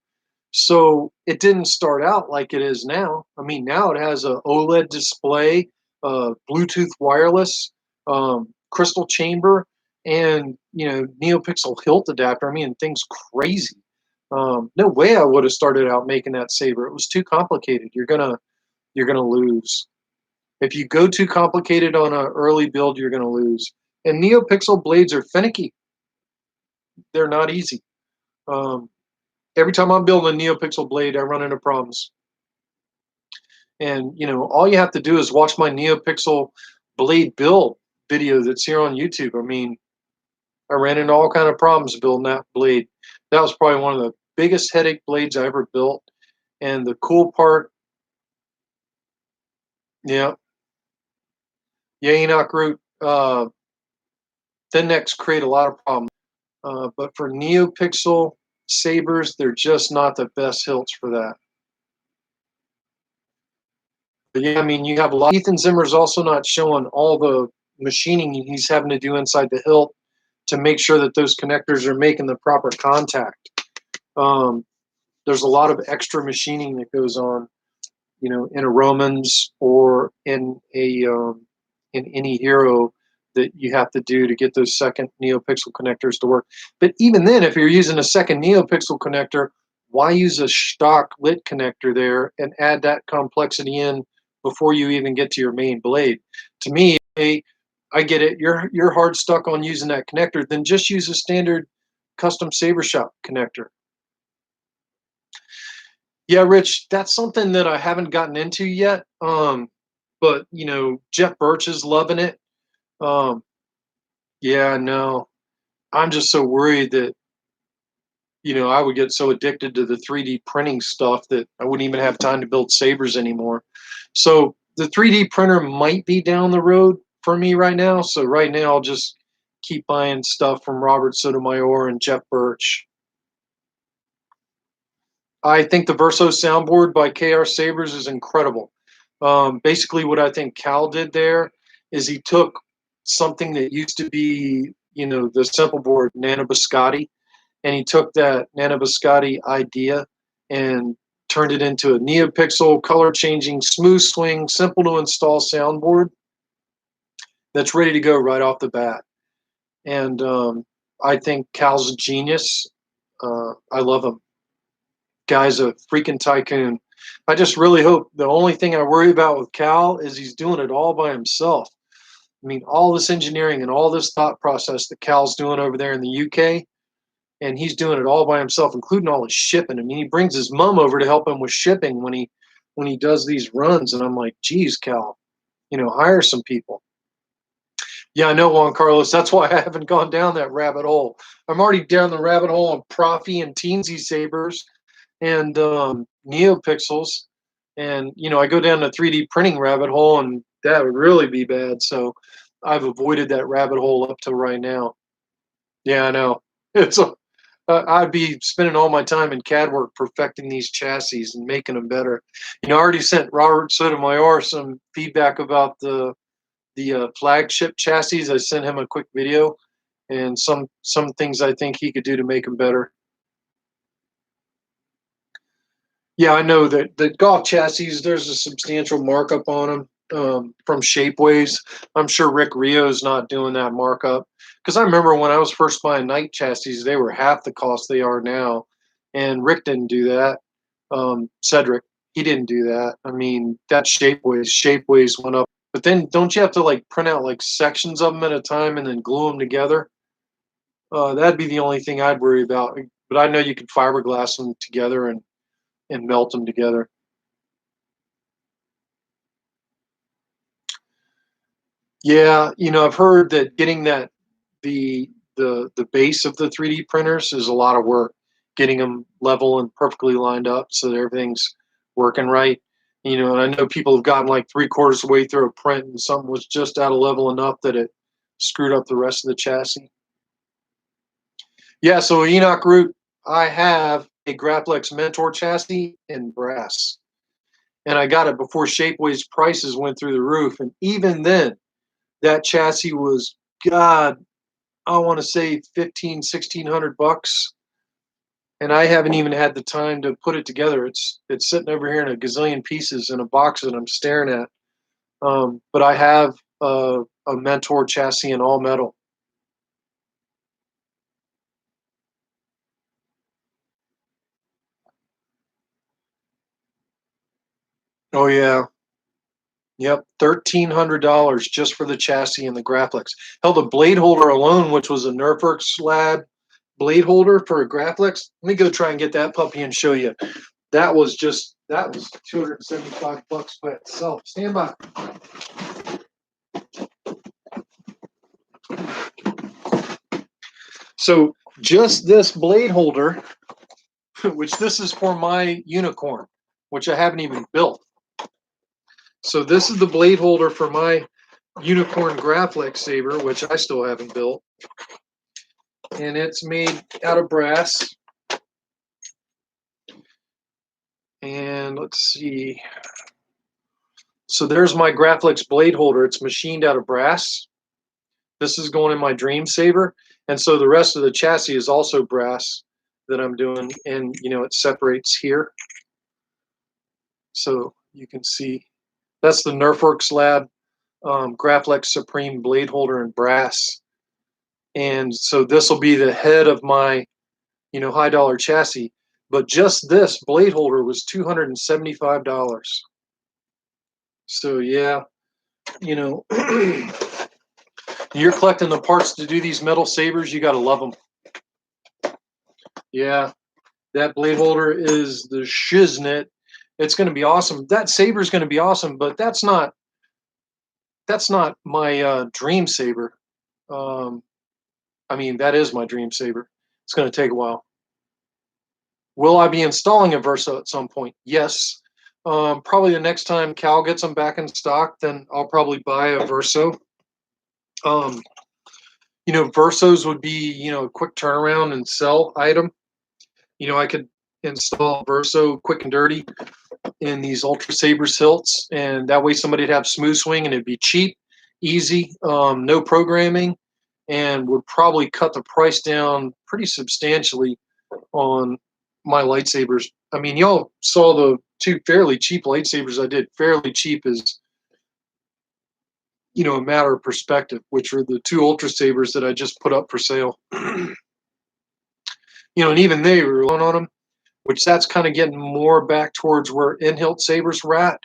So it didn't start out like it is now. I mean, now it has a OLED display, Bluetooth wireless, crystal chamber, and NeoPixel hilt adapter. I mean, things crazy. No way I would have started out making that saber. It was too complicated. You're gonna lose if you go too complicated on an early build. You're gonna lose. And NeoPixel blades are finicky. They're not easy. Um, every time I'm building a NeoPixel blade, I run into problems. And all you have to do is watch my NeoPixel blade build video that's here on YouTube. I mean, I ran into all kind of problems building that blade. That was probably one of the biggest headache blades I ever built. And the cool part, yeah, yeah, Enoch Root, thin necks create a lot of problems. But for NeoPixel sabers, they're just not the best hilts for that. But yeah, I mean, you have a lot. Ethan Zimmer's also not showing all the machining he's having to do inside the hilt to make sure that those connectors are making the proper contact. There's a lot of extra machining that goes on, in a Romans or in any hero that you have to do to get those second NeoPixel connectors to work. But even then, if you're using a second NeoPixel connector, why use a stock lit connector there and add that complexity in before you even get to your main blade? To me, I get it. You're hard stuck on using that connector. Then just use a standard custom Saber Shop connector. Yeah, Rich, that's something that I haven't gotten into yet. But Jeff Birch is loving it. Um, yeah, no, I'm just so worried that I would get so addicted to the 3D printing stuff that I wouldn't even have time to build sabers anymore. So the 3D printer might be down the road for me right now. So right now I'll just keep buying stuff from Robert Sotomayor and Jeff Birch. I think the Verso soundboard by KR Sabers is incredible. Basically, what I think Cal did there is he took something that used to be, the simple board, Nano Biscotti, and he took that Nanobiscotti idea and turned it into a NeoPixel color changing, smooth swing, simple to install soundboard that's ready to go right off the bat. And I think Cal's a genius. I love him. Guy's a freaking tycoon. I just really hope, the only thing I worry about with Cal is he's doing it all by himself. I mean, all this engineering and all this thought process that Cal's doing over there in the UK, and he's doing it all by himself, including all his shipping. I mean, he brings his mom over to help him with shipping when he does these runs, and I'm like, geez, Cal, hire some people. Yeah, I know, Juan Carlos. That's why I haven't gone down that rabbit hole. I'm already down the rabbit hole on Profi and Teensy Sabers and NeoPixels. And, I go down the 3D printing rabbit hole, and that would really be bad. So I've avoided that rabbit hole up to right now. Yeah, I know. I'd be spending all my time in CAD work perfecting these chassis and making them better. I already sent Robert Sotomayor some feedback about the flagship chassis. I sent him a quick video and some things I think he could do to make them better. Yeah, I know that the golf chassis, there's a substantial markup on them from Shapeways. I'm sure Rick Rio's not doing that markup, because I remember when I was first buying night chassis, they were half the cost they are now, and Rick didn't do that. Cedric, he didn't do that. I mean, that Shapeways went up. But then don't you have to like print out like sections of them at a time and then glue them together? That'd be the only thing I'd worry about. But I know you could fiberglass them together and melt them together. Yeah, I've heard that getting that the base of the 3D printers is a lot of work, getting them level and perfectly lined up so that everything's working right. And I know people have gotten like 3/4 of the way through a print and something was just out of level enough that it screwed up the rest of the chassis. Yeah, so Enoch Root, I have a Graplex Mentor chassis in brass. And I got it before Shapeways prices went through the roof. And even then, that chassis was, God, I want to say 1,500, 1,600 bucks. And I haven't even had the time to put it together. It's sitting over here in a gazillion pieces in a box that I'm staring at. But I have a Mentor chassis in all metal. Oh yeah, yep, $1,300 just for the chassis and the Graplex. Hell, the blade holder alone, which was a Nerfworks Lab blade holder for a Graplex. Let me go try and get that puppy and show you. That was 275 bucks by itself. Stand by. So just this blade holder, which this is for my unicorn, which I haven't even built. So this is the blade holder for my unicorn Graplex saber, which I still haven't built. And it's made out of brass. And let's see. So there's my Graplex blade holder. It's machined out of brass. This is going in my Dream Saber. And so the rest of the chassis is also brass that I'm doing. And, it separates here. So you can see that's the Nerfworks Lab Graplex Supreme blade holder in brass. And so this will be the head of my, high dollar chassis. But just this blade holder was $275. So yeah, you're collecting the parts to do these metal sabers, you got to love them. Yeah, that blade holder is the shiznit. It's going to be awesome. That saber is going to be awesome, but that's not my dream saber. I mean, that is my dream saber. It's going to take a while. Will I be installing a Verso at some point? Yes. Probably the next time Cal gets them back in stock, then I'll probably buy a Verso. Versos would be, a quick turnaround and sell item. I could install Verso quick and dirty in these Ultra Sabers hilts, and that way somebody'd have smooth swing and it'd be cheap, easy, no programming, and would probably cut the price down pretty substantially on my lightsabers. I mean, y'all saw the two fairly cheap lightsabers I did. Fairly cheap is, a matter of perspective, which are the two Ultra Sabers that I just put up for sale. And even they were on them, which that's kind of getting more back towards where in-hilt sabers were at.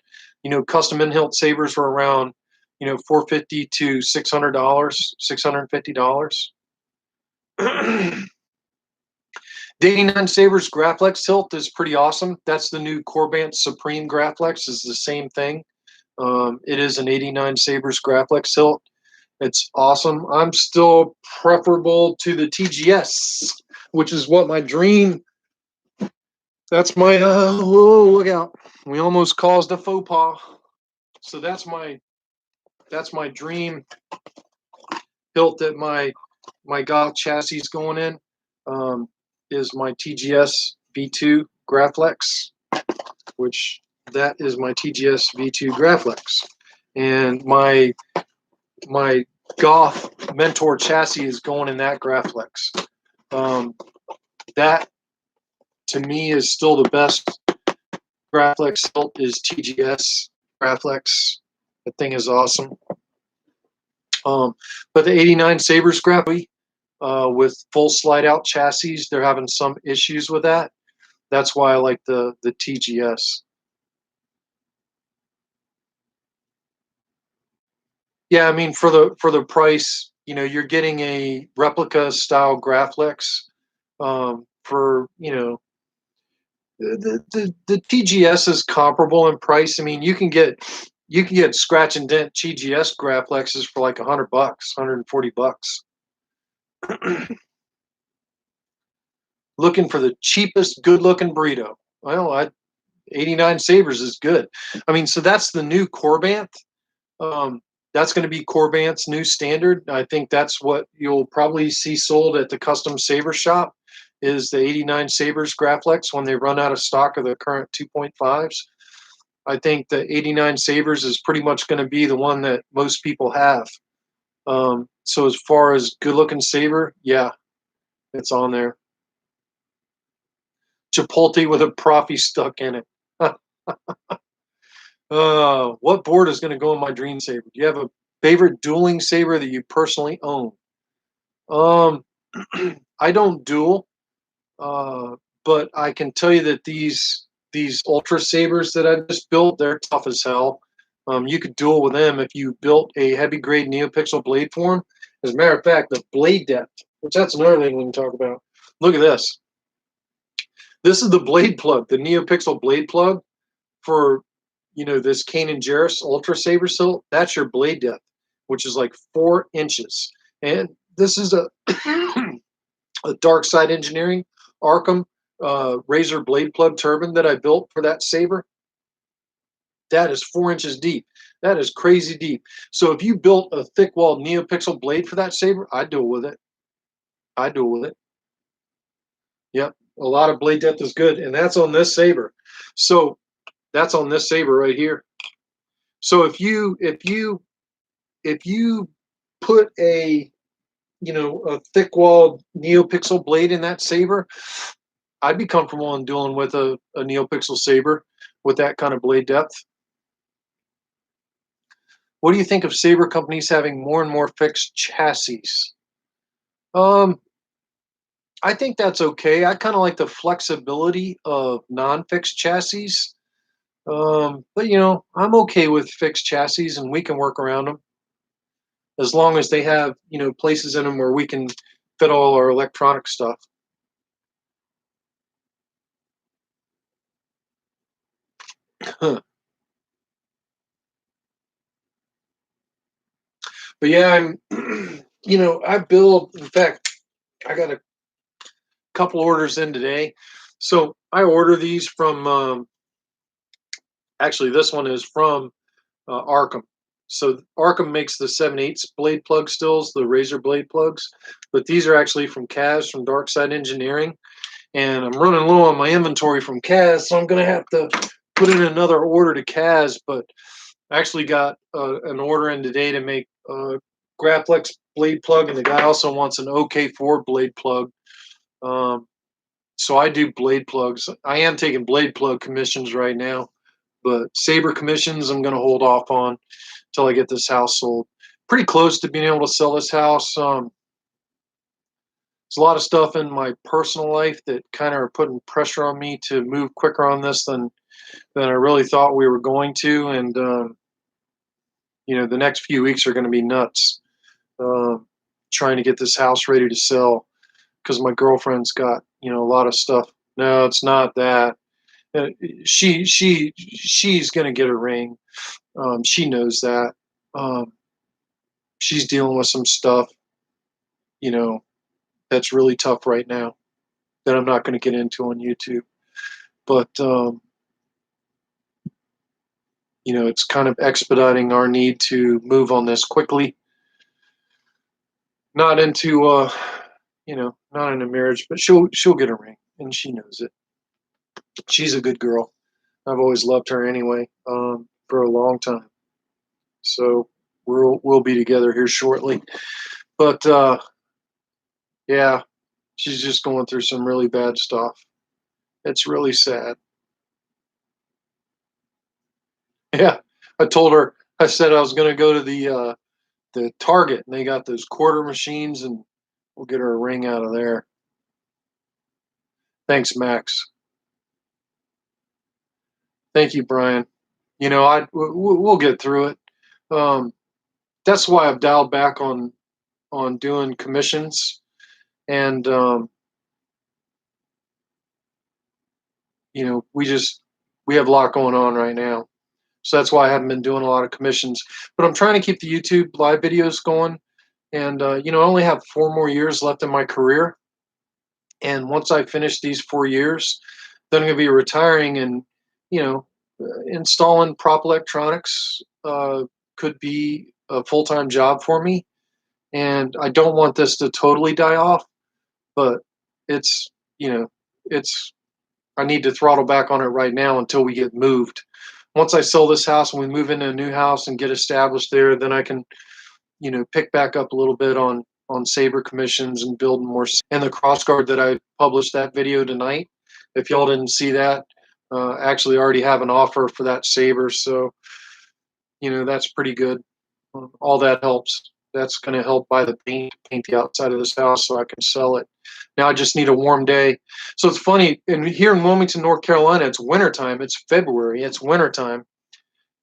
Custom in-hilt sabers were around, $450 to $600, $650. The 89 Sabers Graflex hilt is pretty awesome. That's the new Corbant Supreme Graflex. Is the same thing. It is an 89 Sabers Graflex hilt. It's awesome. I'm still preferable to the TGS, which is what my dream. That's my whoa, look out. We almost caused a faux pas. So that's my dream hilt that my Goth chassis is going in. Is my TGS V2 Graflex, which that is my TGS V2 Graflex. And my Goth Mentor chassis is going in that Graflex. That to me is still the best Graflex hilt is TGS Graflex. That thing is awesome. But the 89 Sabers Graflex with full slide out chassis, they're having some issues with that. That's why I like the TGS. Yeah, I mean for the price, you're getting a replica style Graflex for the TGS is comparable in price. I mean you can get scratch and dent TGS Graflexes for like $100, $140. Looking for the cheapest, good-looking burrito. Well, 89 Sabers is good. I mean, so that's the new Corbant. That's going to be Corbant's new standard. I think that's what you'll probably see sold at the custom saber shop is the 89 Sabers Graflex when they run out of stock of the current 2.5s. I think the 89 Sabers is pretty much going to be the one that most people have. So as far as good-looking saber, yeah, it's on there. Chipotle with a Profi stuck in it. What board is going to go in my dream saber? Do you have a favorite dueling saber that you personally own? I don't duel, but I can tell you that these Ultra Sabers that I just built, they're tough as hell. You could duel with them if you built a heavy grade NeoPixel blade for them. As a matter of fact, the blade depth, which that's another thing we can talk about. Look at this. This is the blade plug, the NeoPixel blade plug for, this Kanan Jarrus Ultra Saber hilt. That's your blade depth, which is like 4 inches. And this is a Dark Side Engineering Arkham razor blade plug turbine that I built for that saber. That is 4 inches deep. That is crazy deep. So if you built a thick-walled NeoPixel blade for that saber, I'd duel with it. Yep, a lot of blade depth is good, and that's on this saber. So that's on this saber right here. So if you put a a thick-walled NeoPixel blade in that saber, I'd be comfortable in dueling with a NeoPixel saber with that kind of blade depth. What do you think of saber companies having more and more fixed chassis? I think that's okay. I kind of like the flexibility of non-fixed chassis. But I'm okay with fixed chassis, and we can work around them as long as they have places in them where we can fit all our electronic stuff. But yeah, I'm I build. In fact, I got a couple orders in today, so I order these from. Actually, this one is from Arkham. So Arkham makes the 7/8 blade plug stills, the razor blade plugs, but these are actually from Kaz from Dark Side Engineering, and I'm running low on my inventory from Kaz, so I'm going to have to put in another order to Kaz. But I actually got an order in today to make Graplex blade plug, and the guy also wants an OK4 blade plug. Um, so I do blade plugs. I am taking blade plug commissions right now, but saber commissions I'm going to hold off on until I get this house sold. Pretty close to being able to sell this house. There's a lot of stuff in my personal life that kind of are putting pressure on me to move quicker on this than I really thought we were going to, and the next few weeks are going to be nuts. Um, Trying to get this house ready to sell because my girlfriend's got a lot of stuff. No, it's not that. Uh, she's going to get a ring. She knows that. Um, she's dealing with some stuff, you know, that's really tough right now that I'm not going to get into on YouTube. But it's kind of expediting our need to move on this quickly. Not into not in a marriage, but she'll get a ring, and she knows it. She's a good girl. I've always loved her anyway, for a long time. So we'll be together here shortly. But yeah, she's just going through some really bad stuff. It's really sad. Yeah, I told her. I said I was going to go to the Target, and they got those quarter machines, and we'll get her a ring out of there. Thanks, Max. Thank you, Brian. We'll get through it. Um, that's why I've dialed back on doing commissions, and we have a lot going on right now, so that's why I haven't been doing a lot of commissions. But I'm trying to keep the YouTube live videos going, and I only have 4 more years left in my career, and once I finish these 4 years, then I'm going to be retiring, and installing prop electronics could be a full-time job for me, and I don't want this to totally die off, but it's you know it's I need to throttle back on it right now until we get moved. Once I sell this house and we move into a new house and get established there, then I can pick back up a little bit on saber commissions and build more. And the crossguard that I published that video tonight, if y'all didn't see that, actually already have an offer for that saber, so that's pretty good. All that helps. That's going to help buy the paint the outside of this house so I can sell it. Now I just need a warm day. So it's funny, and here in Wilmington, North Carolina, it's wintertime. It's February. It's wintertime.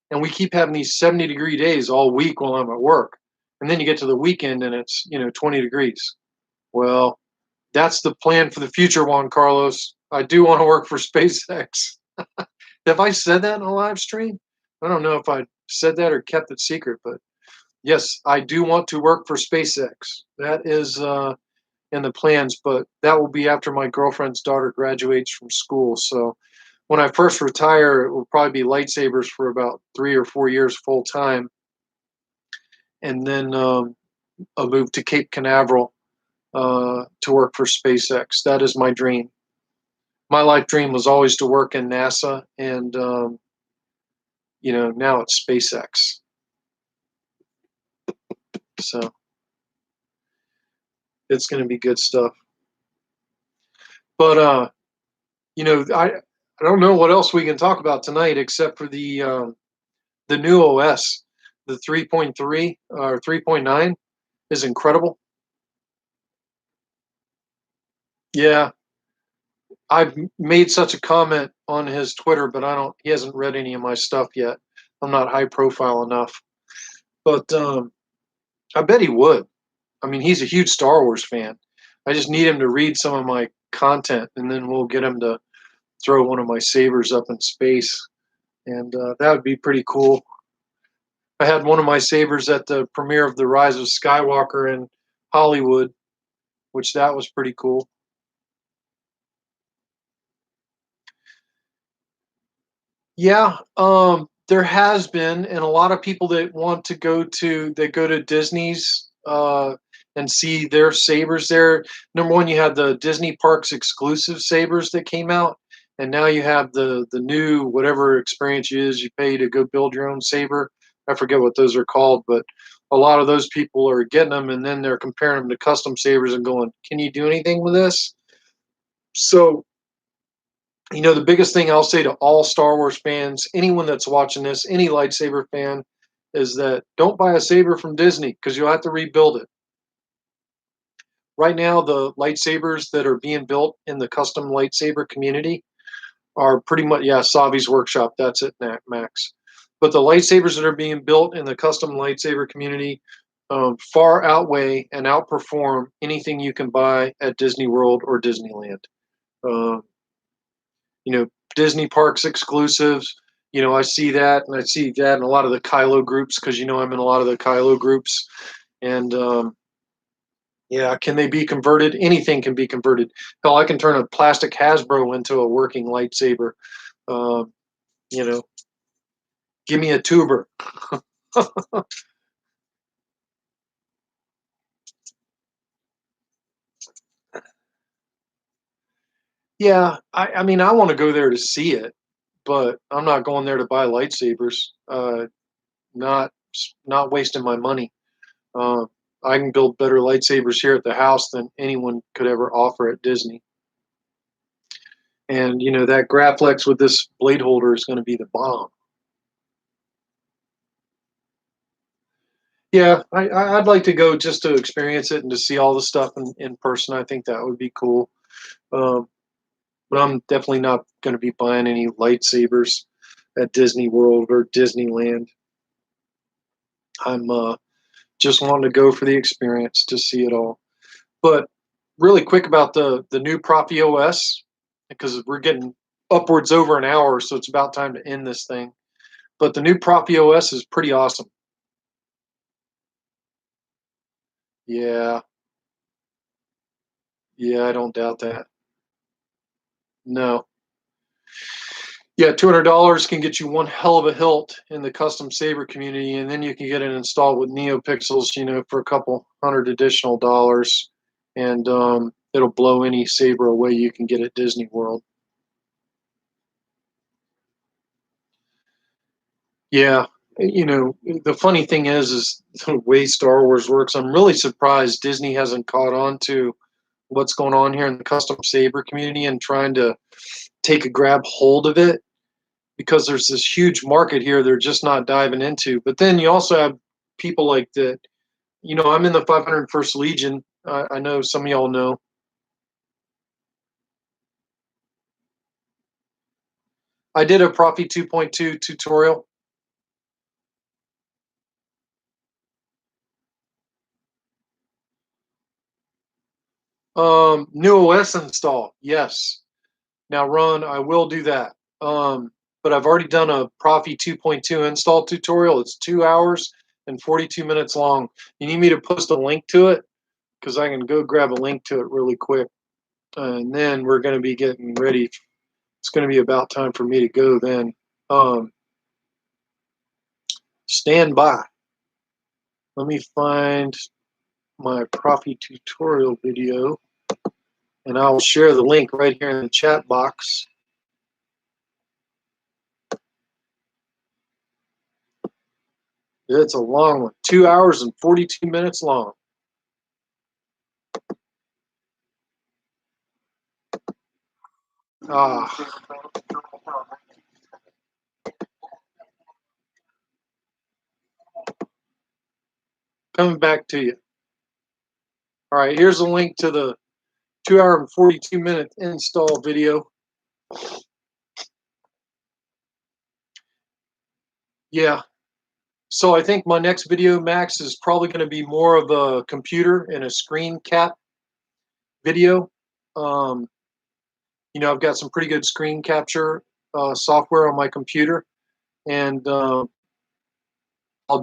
And we keep having these 70-degree days all week while I'm at work. And then you get to the weekend and it's, 20 degrees. Well, that's the plan for the future, Juan Carlos. I do want to work for SpaceX. Have I said that in a live stream? I don't know if I said that or kept it secret, but yes, I do want to work for SpaceX. That is in the plans, but that will be after my girlfriend's daughter graduates from school. So when I first retire, it will probably be lightsabers for about 3 or 4 years full time, and then I'll move to Cape Canaveral to work for SpaceX. That is my dream. My life dream was always to work in NASA, and now it's SpaceX. So it's going to be good stuff. But I don't know what else we can talk about tonight except for the new OS, the 3.3 or 3.9 is incredible. Yeah, I've made such a comment on his Twitter, but he hasn't read any of my stuff yet. I'm not high profile enough, but I bet he would. I mean, he's a huge Star Wars fan. I just need him to read some of my content, and then we'll get him to throw one of my sabers up in space, and that would be pretty cool. I had one of my sabers at the premiere of The Rise of Skywalker in Hollywood, which that was pretty cool. Yeah, there has been, and a lot of people that want to go to Disney's and see their sabers there. Number one, you have the Disney Parks exclusive sabers that came out, and now you have the new whatever experience it is you pay to go build your own saber. I forget what those are called, but a lot of those people are getting them and then they're comparing them to custom sabers and going, can you do anything with this? So, the biggest thing I'll say to all Star Wars fans, anyone that's watching this, any lightsaber fan, is that don't buy a saber from Disney because you'll have to rebuild it. Right now, the lightsabers that are being built in the custom lightsaber community are pretty much, yeah, Savi's Workshop. That's it, Max. But the lightsabers that are being built in the custom lightsaber community far outweigh and outperform anything you can buy at Disney World or Disneyland. Um, Disney parks exclusives. I see that, and I see that in a lot of the Kylo groups because I'm in a lot of the Kylo groups, and yeah, can they be converted? Anything can be converted. Hell, I can turn a plastic Hasbro into a working lightsaber. Um, you know, Give me a tuber. Yeah, I mean, I want to go there to see it, but I'm not going there to buy lightsabers. Not not wasting my money. Uh, I can build better lightsabers here at the house than anyone could ever offer at Disney. And that Graflex with this blade holder is going to be the bomb. Yeah, I'd like to go just to experience it and to see all the stuff in person. I think that would be cool. Um, but I'm definitely not going to be buying any lightsabers at Disney World or Disneyland. I'm just wanting to go for the experience to see it all. But really quick about the new Profi OS, because we're getting upwards over an hour, so it's about time to end this thing. But the new Profi OS is pretty awesome. Yeah, yeah, I don't doubt that. No. Yeah, $200 can get you one hell of a hilt in the custom saber community, and then you can get it installed with NeoPixels, for a couple hundred additional dollars, and it'll blow any saber away you can get at Disney World. Yeah, the funny thing is the way Star Wars works. I'm really surprised Disney hasn't caught on to what's going on here in the custom saber community and trying to take a grab hold of it, because there's this huge market here they're just not diving into. But then you also have people like that. I'm in the 501st Legion. I know some of y'all know. I did a Profi 2.2 tutorial. New OS install, yes. Now run, I will do that. But I've already done a Profi 2.2 install tutorial. It's 2 hours and 42 minutes long. You need me to post a link to it? Because I can go grab a link to it really quick. And then we're going to be getting ready. It's going to be about time for me to go then. Stand by. Let me find my Profi tutorial video, and I'll share the link right here in the chat box. It's a long one, 2 hours and 42 minutes long. Ah, coming back to you. All right, here's a link to the 2 hour and 42 minute install video. Yeah. So I think my next video, Max, is probably going to be more of a computer and a screen cap video. I've got some pretty good screen capture software on my computer, and I'll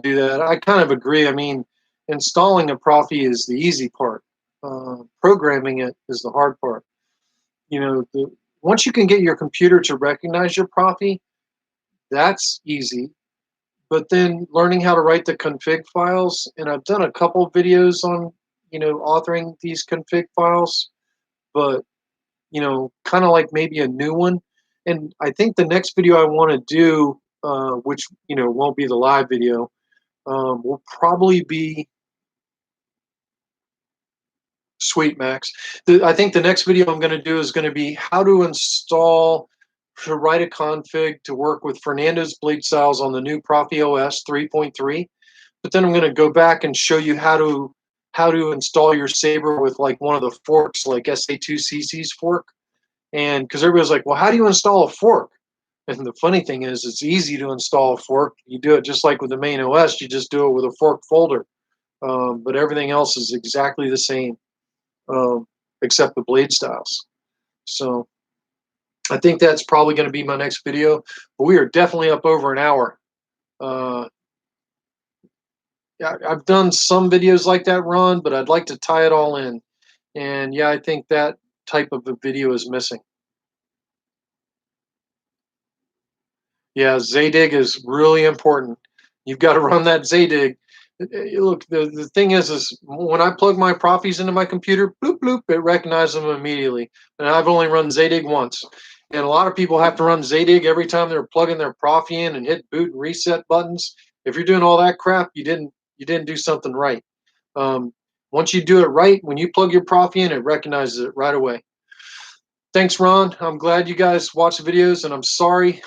do that. I kind of agree. I mean, installing a Profi is the easy part. Programming it is the hard part. Once you can get your computer to recognize your Profi, that's easy. But then learning how to write the config files, and I've done a couple videos on, authoring these config files, but, kind of like maybe a new one. And I think the next video I want to do, which, won't be the live video, will probably be sweet, Max. I think the next video I'm going to do is going to be how to install, to write a config to work with Fernando's blade styles on the new Profi OS 3.3. But then I'm going to go back and show you how to install your Saber with like one of the forks, like SA2CC's fork. And because everybody's like, well, how do you install a fork? And the funny thing is, it's easy to install a fork. You do it just like with the main OS. You just do it with a fork folder. But everything else is exactly the same, except the blade styles. So I think that's probably going to be my next video. But we are definitely up over an hour. Yeah, I've done some videos like that, Ron, but I'd like to tie it all in. And yeah, I think that type of a video is missing. Yeah, Zadig is really important. You've got to run that Zadig. Look, the thing is when I plug my Profis into my computer, bloop, bloop, it recognizes them immediately. And I've only run Zadig once. And a lot of people have to run Zadig every time they're plugging their Profi in and hit boot and reset buttons. If you're doing all that crap, you didn't do something right. Once you do it right, when you plug your Profi in, it recognizes it right away. Thanks, Ron. I'm glad you guys watch the videos, and I'm sorry.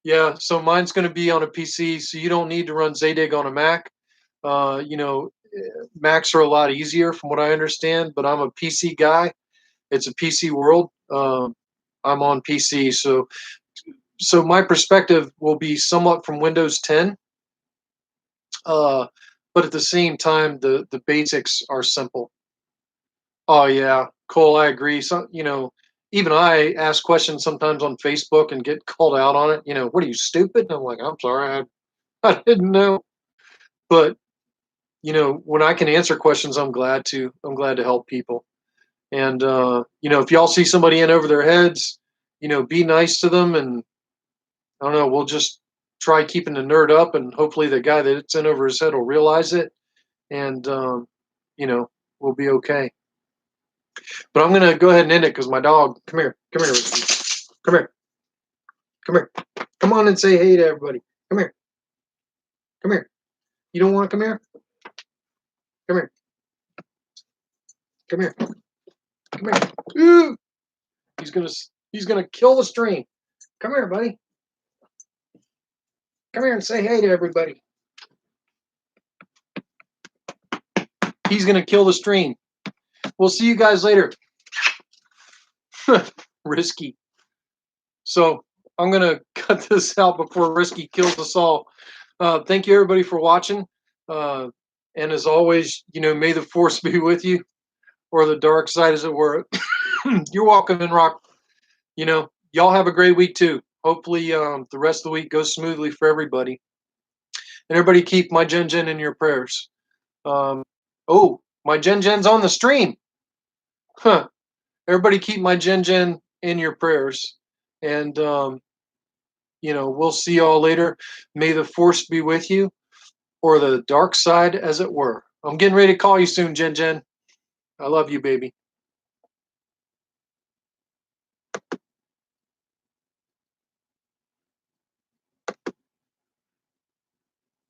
Yeah, so mine's going to be on a PC, so you don't need to run Zadig on a Mac. Macs are a lot easier from what I understand, but I'm a PC guy. It's a PC world. I'm on PC, so my perspective will be somewhat from Windows 10. But at the same time, the basics are simple. Oh yeah, Cole, I agree. So even I ask questions sometimes on Facebook and get called out on it. What are you, stupid? And I'm like, I'm sorry, I didn't know. But when I can answer questions, I'm glad to. I'm glad to help people. And if y'all see somebody in over their heads, be nice to them. And I don't know, we'll just try keeping the nerd up, and hopefully the guy that's in over his head will realize it, and we'll be okay. But I'm gonna go ahead and end it because my dog. Come here, Richie. Come here, come here. Come on and say hey to everybody. Come here, come here. You don't want to come here? Come here, come here, come here. Ooh! He's gonna kill the stream. Come here, buddy. Come here and say hey to everybody. He's gonna kill the stream. We'll see you guys later. Risky. So I'm gonna cut this out before Risky kills us all. Thank you everybody for watching. And as always, may the force be with you, or the dark side, as it were. You're welcome in, Rock. Y'all have a great week too. Hopefully, the rest of the week goes smoothly for everybody. And everybody keep my Jen Jen in your prayers. Oh, my Jen Jen's on the stream. Huh. Everybody keep my Jen Jen in your prayers. And, we'll see y'all later. May the force be with you, or the dark side, as it were. I'm getting ready to call you soon, Jen Jen. I love you, baby.